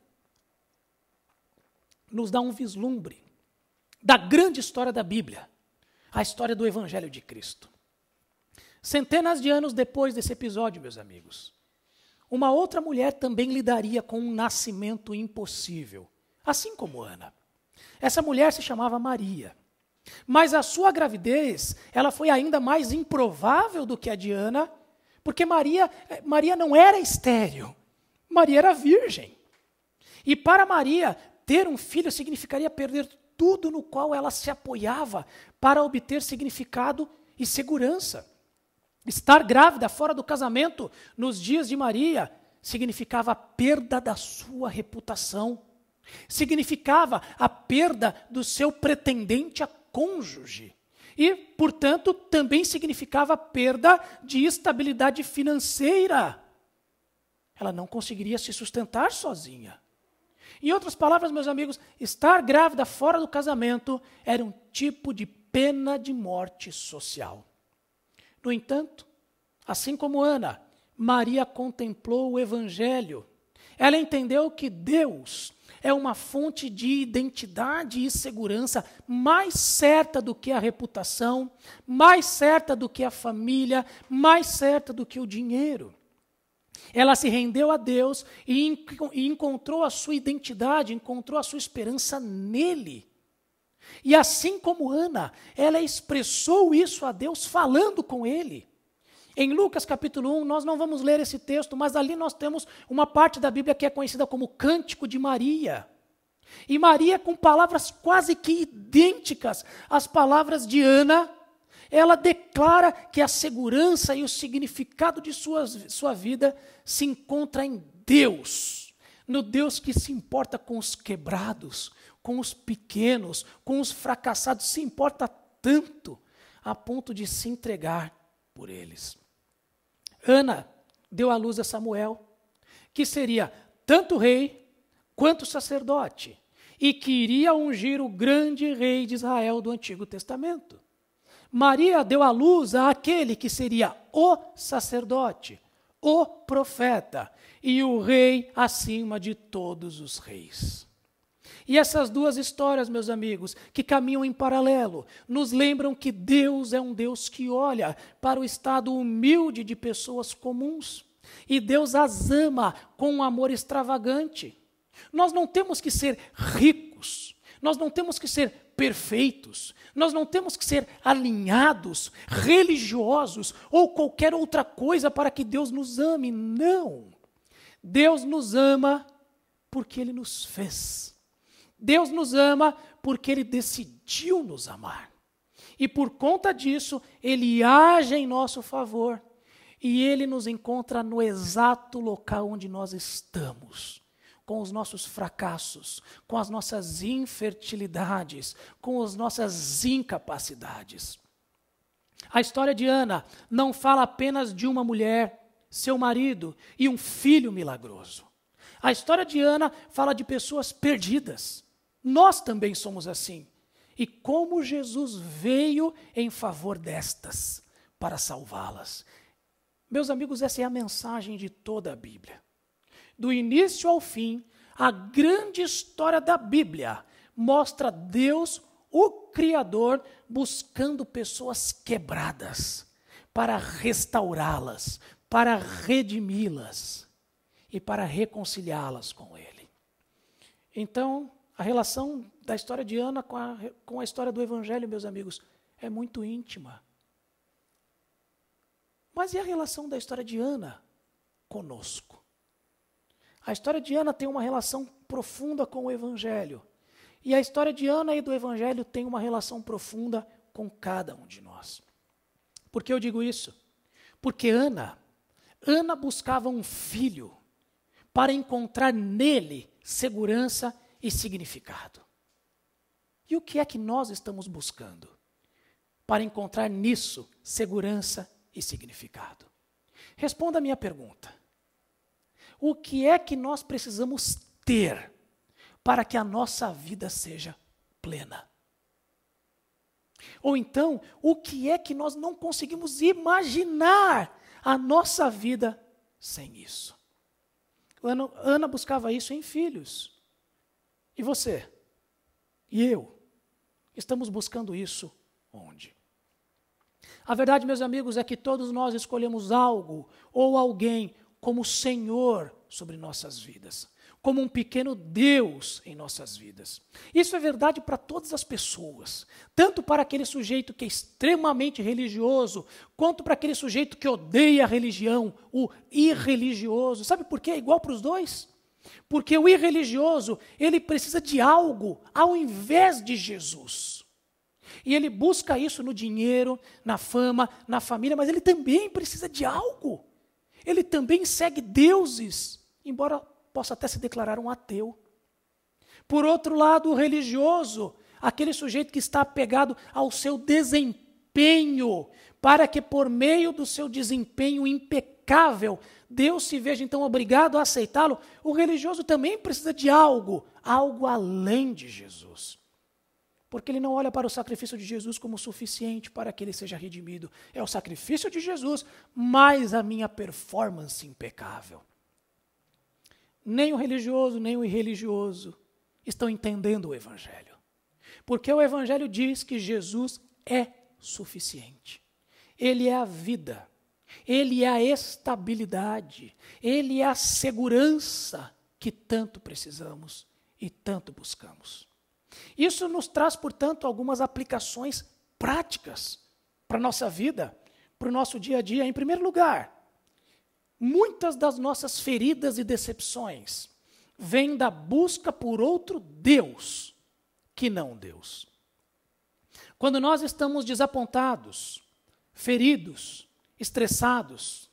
nos dá um vislumbre da grande história da Bíblia, a história do Evangelho de Cristo? Centenas de anos depois desse episódio, meus amigos, uma outra mulher também lidaria com um nascimento impossível, assim como Ana. Essa mulher se chamava Maria. Mas a sua gravidez, ela foi ainda mais improvável do que a de Ana, porque Maria não era estéril, Maria era virgem. E para Maria, ter um filho significaria perder tudo no qual ela se apoiava para obter significado e segurança. Estar grávida fora do casamento nos dias de Maria significava a perda da sua reputação, significava a perda do seu pretendente a cônjuge e, portanto, também significava a perda de estabilidade financeira. Ela não conseguiria se sustentar sozinha. Em outras palavras, meus amigos, estar grávida fora do casamento era um tipo de pena de morte social. No entanto, assim como Ana, Maria contemplou o Evangelho. Ela entendeu que Deus é uma fonte de identidade e segurança mais certa do que a reputação, mais certa do que a família, mais certa do que o dinheiro. Ela se rendeu a Deus e encontrou a sua identidade, encontrou a sua esperança nele. E assim como Ana, ela expressou isso a Deus falando com ele. Em Lucas capítulo 1, nós não vamos ler esse texto, mas ali nós temos uma parte da Bíblia que é conhecida como Cântico de Maria. E Maria, com palavras quase que idênticas às palavras de Ana, ela declara que a segurança e o significado de sua vida se encontra em Deus, no Deus que se importa com os quebrados, com os pequenos, com os fracassados, se importa tanto a ponto de se entregar por eles. Ana deu à luz a Samuel, que seria tanto rei quanto sacerdote, e que iria ungir o grande rei de Israel do Antigo Testamento. Maria deu à luz àquele que seria o sacerdote, o profeta e o rei acima de todos os reis. E essas duas histórias, meus amigos, que caminham em paralelo, nos lembram que Deus é um Deus que olha para o estado humilde de pessoas comuns. E Deus as ama com um amor extravagante. Nós não temos que ser ricos, nós não temos que ser perfeitos, nós não temos que ser alinhados, religiosos ou qualquer outra coisa para que Deus nos ame. Não. Deus nos ama porque Ele nos fez. Deus nos ama porque Ele decidiu nos amar. E por conta disso, Ele age em nosso favor. E Ele nos encontra no exato local onde nós estamos. Com os nossos fracassos, com as nossas infertilidades, com as nossas incapacidades. A história de Ana não fala apenas de uma mulher, seu marido e um filho milagroso. A história de Ana fala de pessoas perdidas. Nós também somos assim. E como Jesus veio em favor destas, para salvá-las. Meus amigos, essa é a mensagem de toda a Bíblia. Do início ao fim, a grande história da Bíblia mostra Deus, o Criador, buscando pessoas quebradas, para restaurá-las, para redimi-las e para reconciliá-las com Ele. Então, a relação da história de Ana com a história do Evangelho, meus amigos, é muito íntima. Mas e a relação da história de Ana conosco? A história de Ana tem uma relação profunda com o Evangelho. E a história de Ana e do Evangelho tem uma relação profunda com cada um de nós. Por que eu digo isso? Porque Ana buscava um filho para encontrar nele segurança e significado. E o que é que nós estamos buscando para encontrar nisso segurança e significado? Responda a minha pergunta. O que é que nós precisamos ter para que a nossa vida seja plena? Ou então, o que é que nós não conseguimos imaginar a nossa vida sem isso? Ana buscava isso em filhos. E você? E eu? Estamos buscando isso onde? A verdade, meus amigos, é que todos nós escolhemos algo ou alguém como Senhor sobre nossas vidas, como um pequeno Deus em nossas vidas. Isso é verdade para todas as pessoas, tanto para aquele sujeito que é extremamente religioso, quanto para aquele sujeito que odeia a religião, o irreligioso. Sabe por quê? É igual para os dois. Porque o irreligioso, ele precisa de algo ao invés de Jesus. E ele busca isso no dinheiro, na fama, na família, mas ele também precisa de algo. Ele também segue deuses, embora possa até se declarar um ateu. Por outro lado, o religioso, aquele sujeito que está apegado ao seu desempenho, para que por meio do seu desempenho impecável, Deus se veja então obrigado a aceitá-lo. O religioso também precisa de algo além de Jesus. Porque ele não olha para o sacrifício de Jesus como suficiente para que ele seja redimido. É o sacrifício de Jesus, mais a minha performance impecável. Nem o religioso, nem o irreligioso estão entendendo o Evangelho. Porque o Evangelho diz que Jesus é suficiente. Ele é a vida, Ele é a estabilidade, Ele é a segurança que tanto precisamos e tanto buscamos. Isso nos traz, portanto, algumas aplicações práticas para a nossa vida. para o nosso dia a dia, em primeiro lugar, muitas das nossas feridas e decepções vêm da busca por outro Deus que não Deus. Quando nós estamos desapontados, feridos, estressados,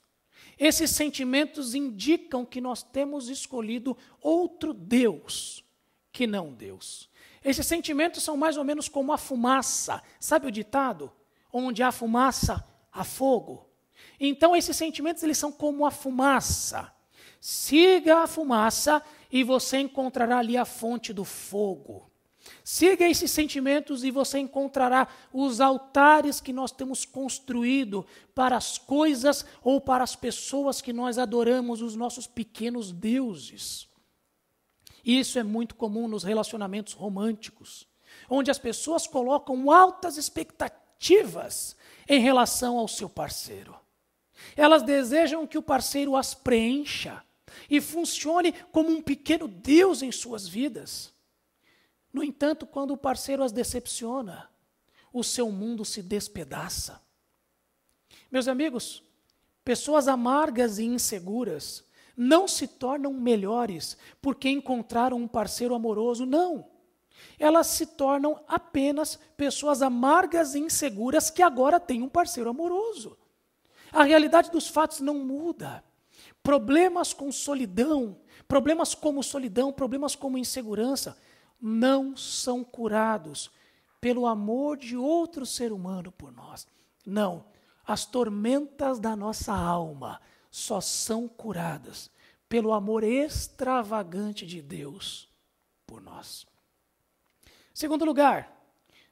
esses sentimentos indicam que nós temos escolhido outro Deus que não Deus. Esses sentimentos são mais ou menos como a fumaça. Sabe o ditado? Onde há fumaça, há fogo. Então esses sentimentos eles são como a fumaça. Siga a fumaça e você encontrará ali a fonte do fogo. Siga esses sentimentos e você encontrará os altares que nós temos construído para as coisas ou para as pessoas que nós adoramos, os nossos pequenos deuses. Isso é muito comum nos relacionamentos românticos, onde as pessoas colocam altas expectativas em relação ao seu parceiro. Elas desejam que o parceiro as preencha e funcione como um pequeno Deus em suas vidas. No entanto, quando o parceiro as decepciona, o seu mundo se despedaça. Meus amigos, pessoas amargas e inseguras não se tornam melhores porque encontraram um parceiro amoroso, não. Elas se tornam apenas pessoas amargas e inseguras que agora têm um parceiro amoroso. A realidade dos fatos não muda. Problemas como solidão, problemas como insegurança, não são curados pelo amor de outro ser humano por nós. Não, as tormentas da nossa alma só são curadas pelo amor extravagante de Deus por nós. Segundo lugar,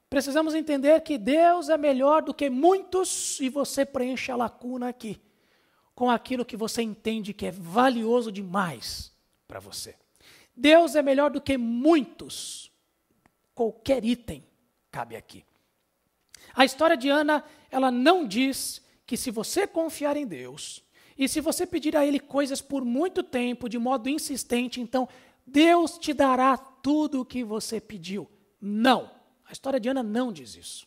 precisamos entender que Deus é melhor do que muitos e você preenche a lacuna aqui com aquilo que você entende que é valioso demais para você. Deus é melhor do que muitos. Qualquer item cabe aqui. A história de Ana, ela não diz que se você confiar em Deus e se você pedir a Ele coisas por muito tempo, de modo insistente, então Deus te dará tudo o que você pediu. Não. A história de Ana não diz isso.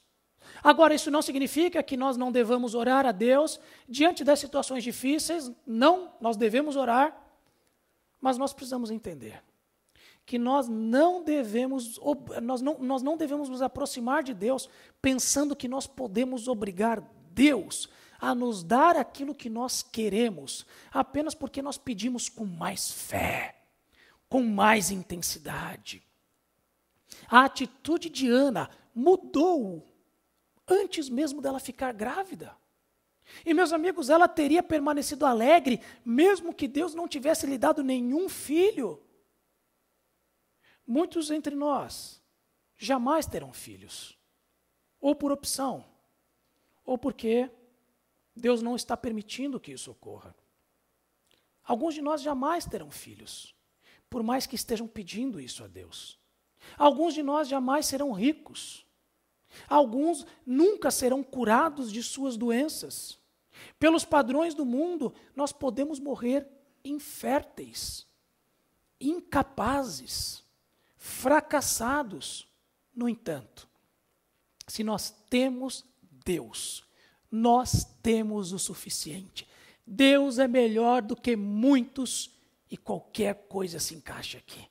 Agora, isso não significa que nós não devamos orar a Deus diante das situações difíceis. Não, nós devemos orar, mas nós precisamos entender que nós não devemos nos aproximar de Deus pensando que nós podemos obrigar Deus a nos dar aquilo que nós queremos, apenas porque nós pedimos com mais fé, com mais intensidade. A atitude de Ana mudou antes mesmo dela ficar grávida. E, meus amigos, ela teria permanecido alegre, mesmo que Deus não tivesse lhe dado nenhum filho. Muitos entre nós jamais terão filhos, ou por opção, ou porque Deus não está permitindo que isso ocorra. Alguns de nós jamais terão filhos, por mais que estejam pedindo isso a Deus. Alguns de nós jamais serão ricos. Alguns nunca serão curados de suas doenças. Pelos padrões do mundo, nós podemos morrer inférteis, incapazes, fracassados. No entanto, se nós temos Deus, nós temos o suficiente. Deus é melhor do que muitos e qualquer coisa se encaixa aqui.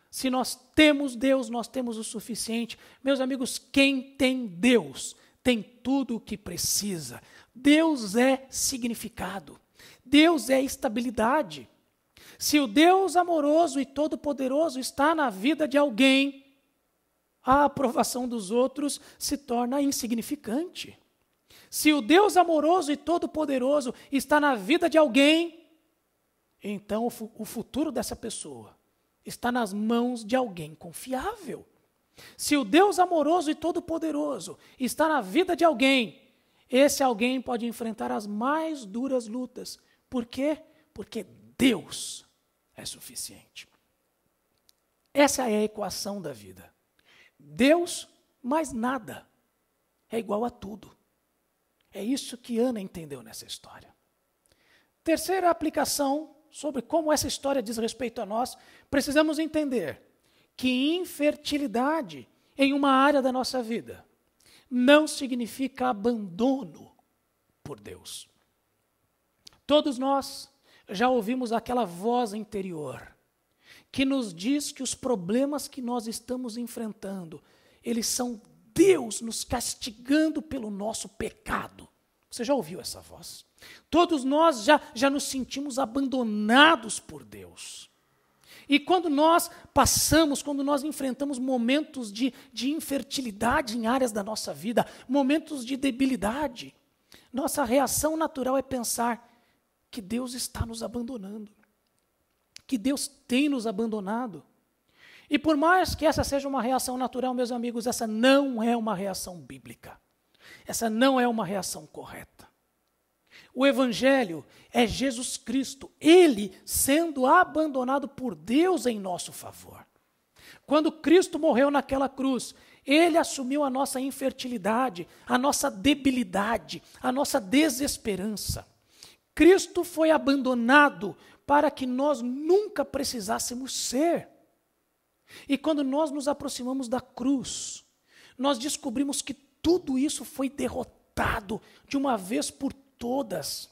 Se nós temos Deus, nós temos o suficiente. Meus amigos, quem tem Deus tem tudo o que precisa. Deus é significado. Deus é estabilidade. Se o Deus amoroso e todo-poderoso está na vida de alguém, a aprovação dos outros se torna insignificante. Se o Deus amoroso e todo-poderoso está na vida de alguém, então o futuro dessa pessoa está nas mãos de alguém confiável. Se o Deus amoroso e todo-poderoso está na vida de alguém, esse alguém pode enfrentar as mais duras lutas. Por quê? Porque Deus é suficiente. Essa é a equação da vida. Deus mais nada é igual a tudo. É isso que Ana entendeu nessa história. Terceira aplicação sobre como essa história diz respeito a nós, precisamos entender que infertilidade em uma área da nossa vida não significa abandono por Deus. Todos nós já ouvimos aquela voz interior que nos diz que os problemas que nós estamos enfrentando, eles são Deus nos castigando pelo nosso pecado. Você já ouviu essa voz? Todos nós já nos sentimos abandonados por Deus. E quando nós quando nós enfrentamos momentos de infertilidade em áreas da nossa vida, momentos de debilidade, nossa reação natural é pensar que Deus está nos abandonando, que Deus tem nos abandonado. E por mais que essa seja uma reação natural, meus amigos, essa não é uma reação bíblica. Essa não é uma reação correta. O Evangelho é Jesus Cristo, Ele sendo abandonado por Deus em nosso favor. Quando Cristo morreu naquela cruz, Ele assumiu a nossa infertilidade, a nossa debilidade, a nossa desesperança. Cristo foi abandonado para que nós nunca precisássemos ser. E quando nós nos aproximamos da cruz, nós descobrimos que tudo isso foi derrotado de uma vez por todas.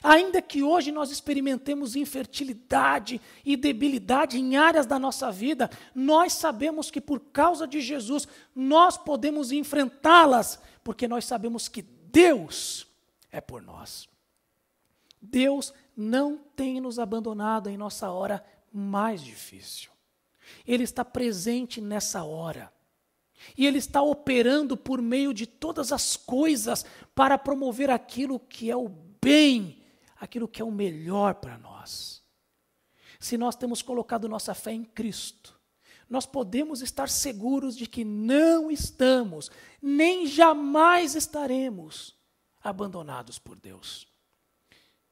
Ainda que hoje nós experimentemos infertilidade e debilidade em áreas da nossa vida, nós sabemos que por causa de Jesus nós podemos enfrentá-las, porque nós sabemos que Deus é por nós. Deus não tem nos abandonado em nossa hora mais difícil. Ele está presente nessa hora. E Ele está operando por meio de todas as coisas para promover aquilo que é o bem, aquilo que é o melhor para nós. Se nós temos colocado nossa fé em Cristo, nós podemos estar seguros de que não estamos, nem jamais estaremos abandonados por Deus.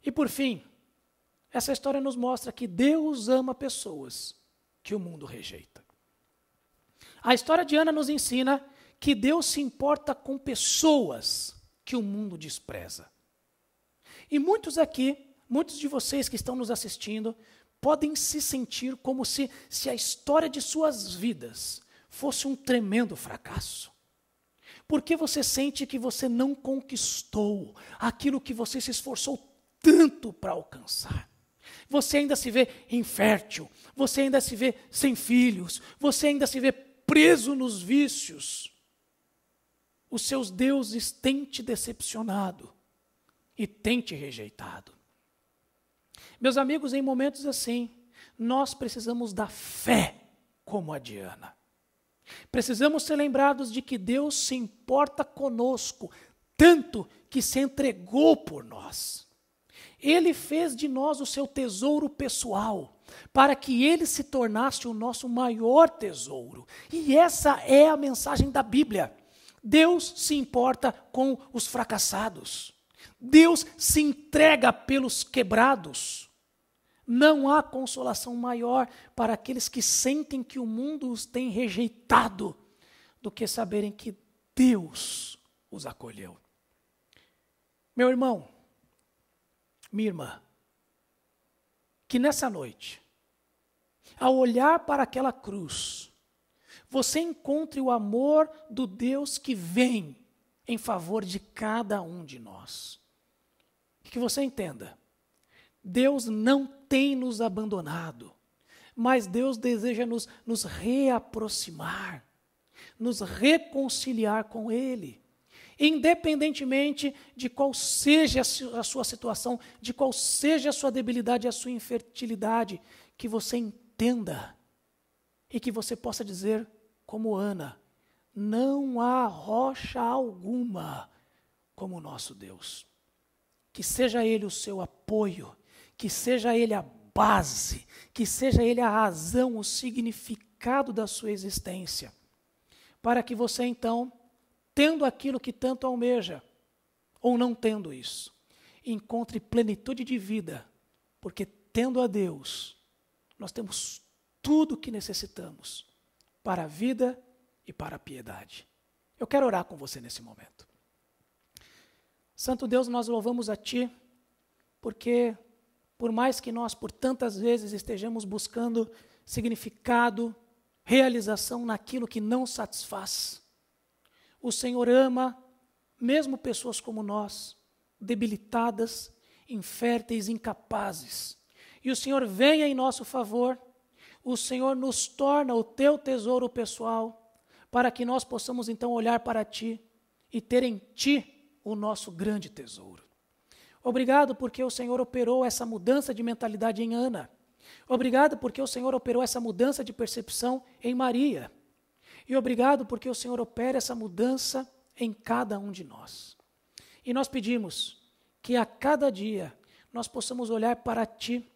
E por fim, essa história nos mostra que Deus ama pessoas que o mundo rejeita. A história de Ana nos ensina que Deus se importa com pessoas que o mundo despreza. E muitos de vocês que estão nos assistindo, podem se sentir como se a história de suas vidas fosse um tremendo fracasso. Porque você sente que você não conquistou aquilo que você se esforçou tanto para alcançar. Você ainda se vê infértil, você ainda se vê sem filhos, você ainda se vê preso nos vícios. Os seus deuses têm te decepcionado e têm te rejeitado. Meus amigos, em momentos assim, nós precisamos da fé como a de Ana. Precisamos ser lembrados de que Deus se importa conosco, tanto que se entregou por nós. Ele fez de nós o seu tesouro pessoal, para que ele se tornasse o nosso maior tesouro. E essa é a mensagem da Bíblia. Deus se importa com os fracassados. Deus se entrega pelos quebrados. Não há consolação maior para aqueles que sentem que o mundo os tem rejeitado do que saberem que Deus os acolheu. Meu irmão, minha irmã, que nessa noite, ao olhar para aquela cruz, você encontre o amor do Deus que vem em favor de cada um de nós. E que você entenda, Deus não tem nos abandonado, mas Deus deseja nos reaproximar, nos reconciliar com Ele. Independentemente de qual seja a sua situação, de qual seja a sua debilidade, a sua infertilidade, que você entenda e que você possa dizer, como Ana, não há rocha alguma como o nosso Deus. Que seja Ele o seu apoio, que seja Ele a base, que seja Ele a razão, o significado da sua existência, para que você então, tendo aquilo que tanto almeja, ou não tendo isso, encontre plenitude de vida, porque tendo a Deus, nós temos tudo o que necessitamos para a vida e para a piedade. Eu quero orar com você nesse momento. Santo Deus, nós louvamos a Ti, porque por mais que nós por tantas vezes estejamos buscando significado, realização naquilo que não satisfaz, o Senhor ama, mesmo pessoas como nós, debilitadas, inférteis, incapazes. E o Senhor venha em nosso favor, o Senhor nos torna o teu tesouro pessoal, para que nós possamos então olhar para ti e ter em ti o nosso grande tesouro. Obrigado porque o Senhor operou essa mudança de mentalidade em Ana. Obrigado porque o Senhor operou essa mudança de percepção em Maria. E obrigado porque o Senhor opera essa mudança em cada um de nós. E nós pedimos que a cada dia nós possamos olhar para ti,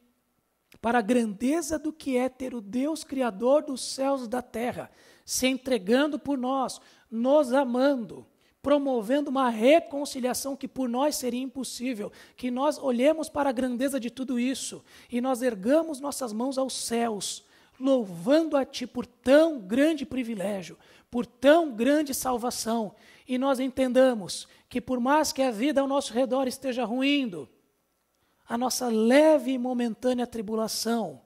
para a grandeza do que é ter o Deus Criador dos céus e da terra, se entregando por nós, nos amando, promovendo uma reconciliação que por nós seria impossível, que nós olhemos para a grandeza de tudo isso e nós ergamos nossas mãos aos céus, louvando a Ti por tão grande privilégio, por tão grande salvação, e nós entendamos que por mais que a vida ao nosso redor esteja ruindo, a nossa leve e momentânea tribulação,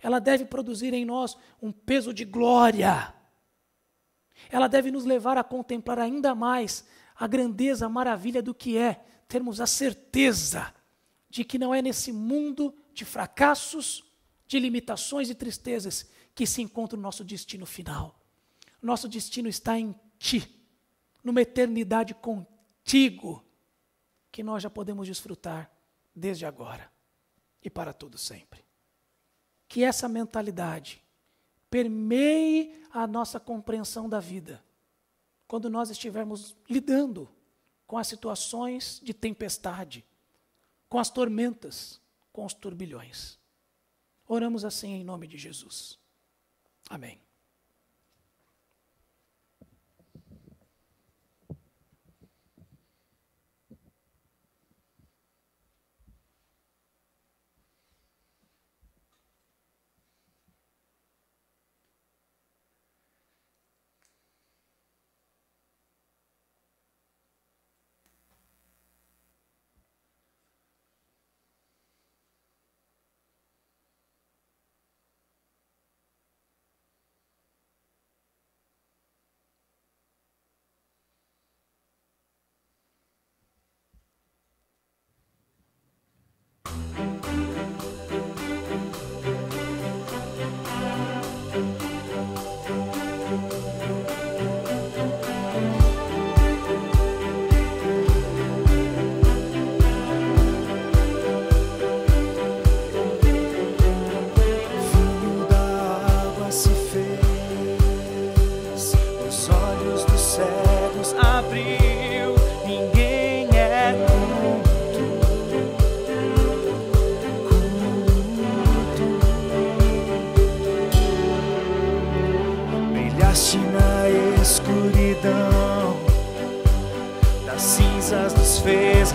ela deve produzir em nós um peso de glória. Ela deve nos levar a contemplar ainda mais a grandeza, a maravilha do que é termos a certeza de que não é nesse mundo de fracassos, de limitações e tristezas que se encontra o nosso destino final. Nosso destino está em Ti, numa eternidade contigo, que nós já podemos desfrutar desde agora e para todo sempre. Que essa mentalidade permeie a nossa compreensão da vida, quando nós estivermos lidando com as situações de tempestade, com as tormentas, com os turbilhões. Oramos assim em nome de Jesus. Amém.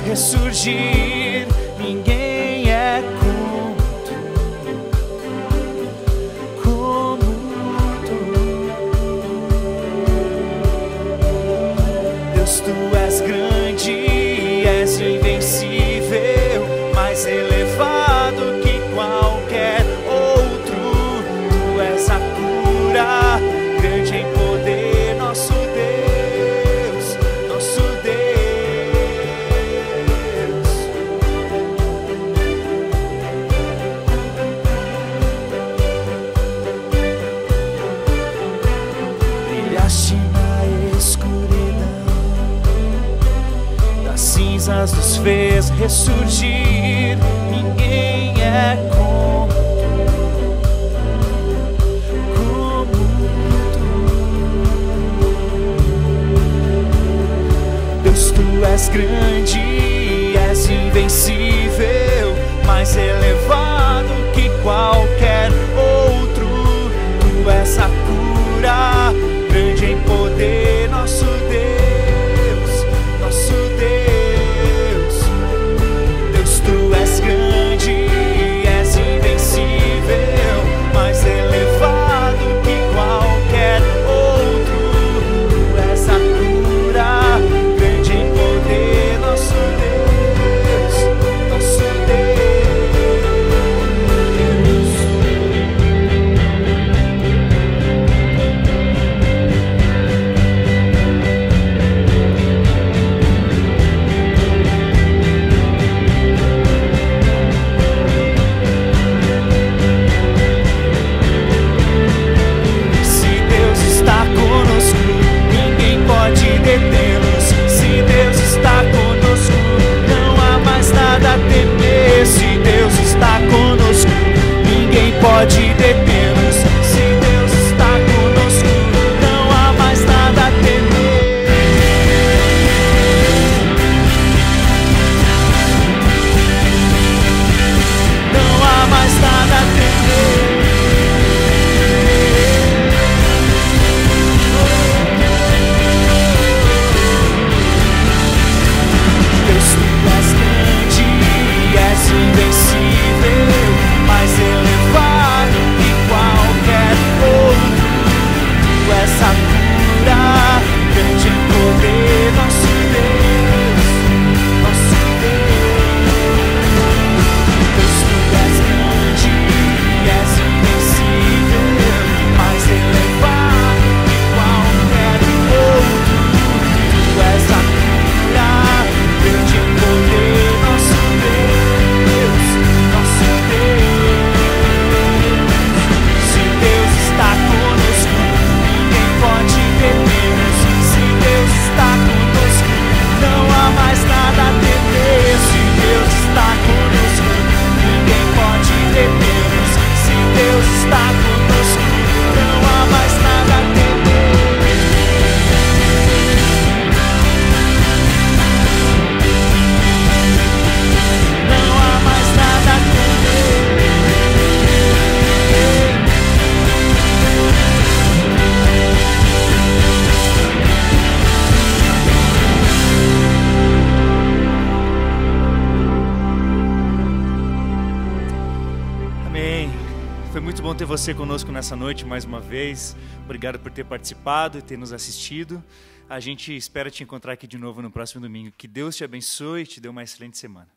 Ressurgir, ninguém é como tu. Deus, tu és grande, és invencível, mais elevado que qualquer outro. Tu és a cura, grande em poder, nosso Deus, nosso Deus. Nos fez ressurgir, ninguém é como tu. Deus, tu és grande, és invencível, mais elevado que qualquer outro. Tu és a cura, grande em poder, nosso Deus, nosso Deus. Tu és grande, és invencível, mais elevado que qualquer outro. Tu és a cura, grande em poder, nosso Deus, nosso Deus. pode deter-nos. Se Deus está conosco, não há mais nada a temer. Não há mais nada a temer. Deus, tu és grande, és invencível, mais elevado que qualquer outro. Tu és a cura, grande em poder, nosso Deus, nosso Deus. Deus, tu és grande, és invencível, mais elevado que qualquer outro. Tu és a cura, grande em poder, nosso Deus, nosso Deus. Se Deus está conosco, ninguém pode deter-nos. Se Deus está conosco, não há mais nada a temer. Se Deus está conosco, ninguém pode deter-nos. Se Deus está conosco, não há mais nada a temer. Não há mais nada a temer. Amém. Foi muito bom ter você conosco nessa noite mais uma vez. Obrigado por ter participado e ter nos assistido. A gente espera te encontrar aqui de novo no próximo domingo. Que Deus te abençoe e te dê uma excelente semana.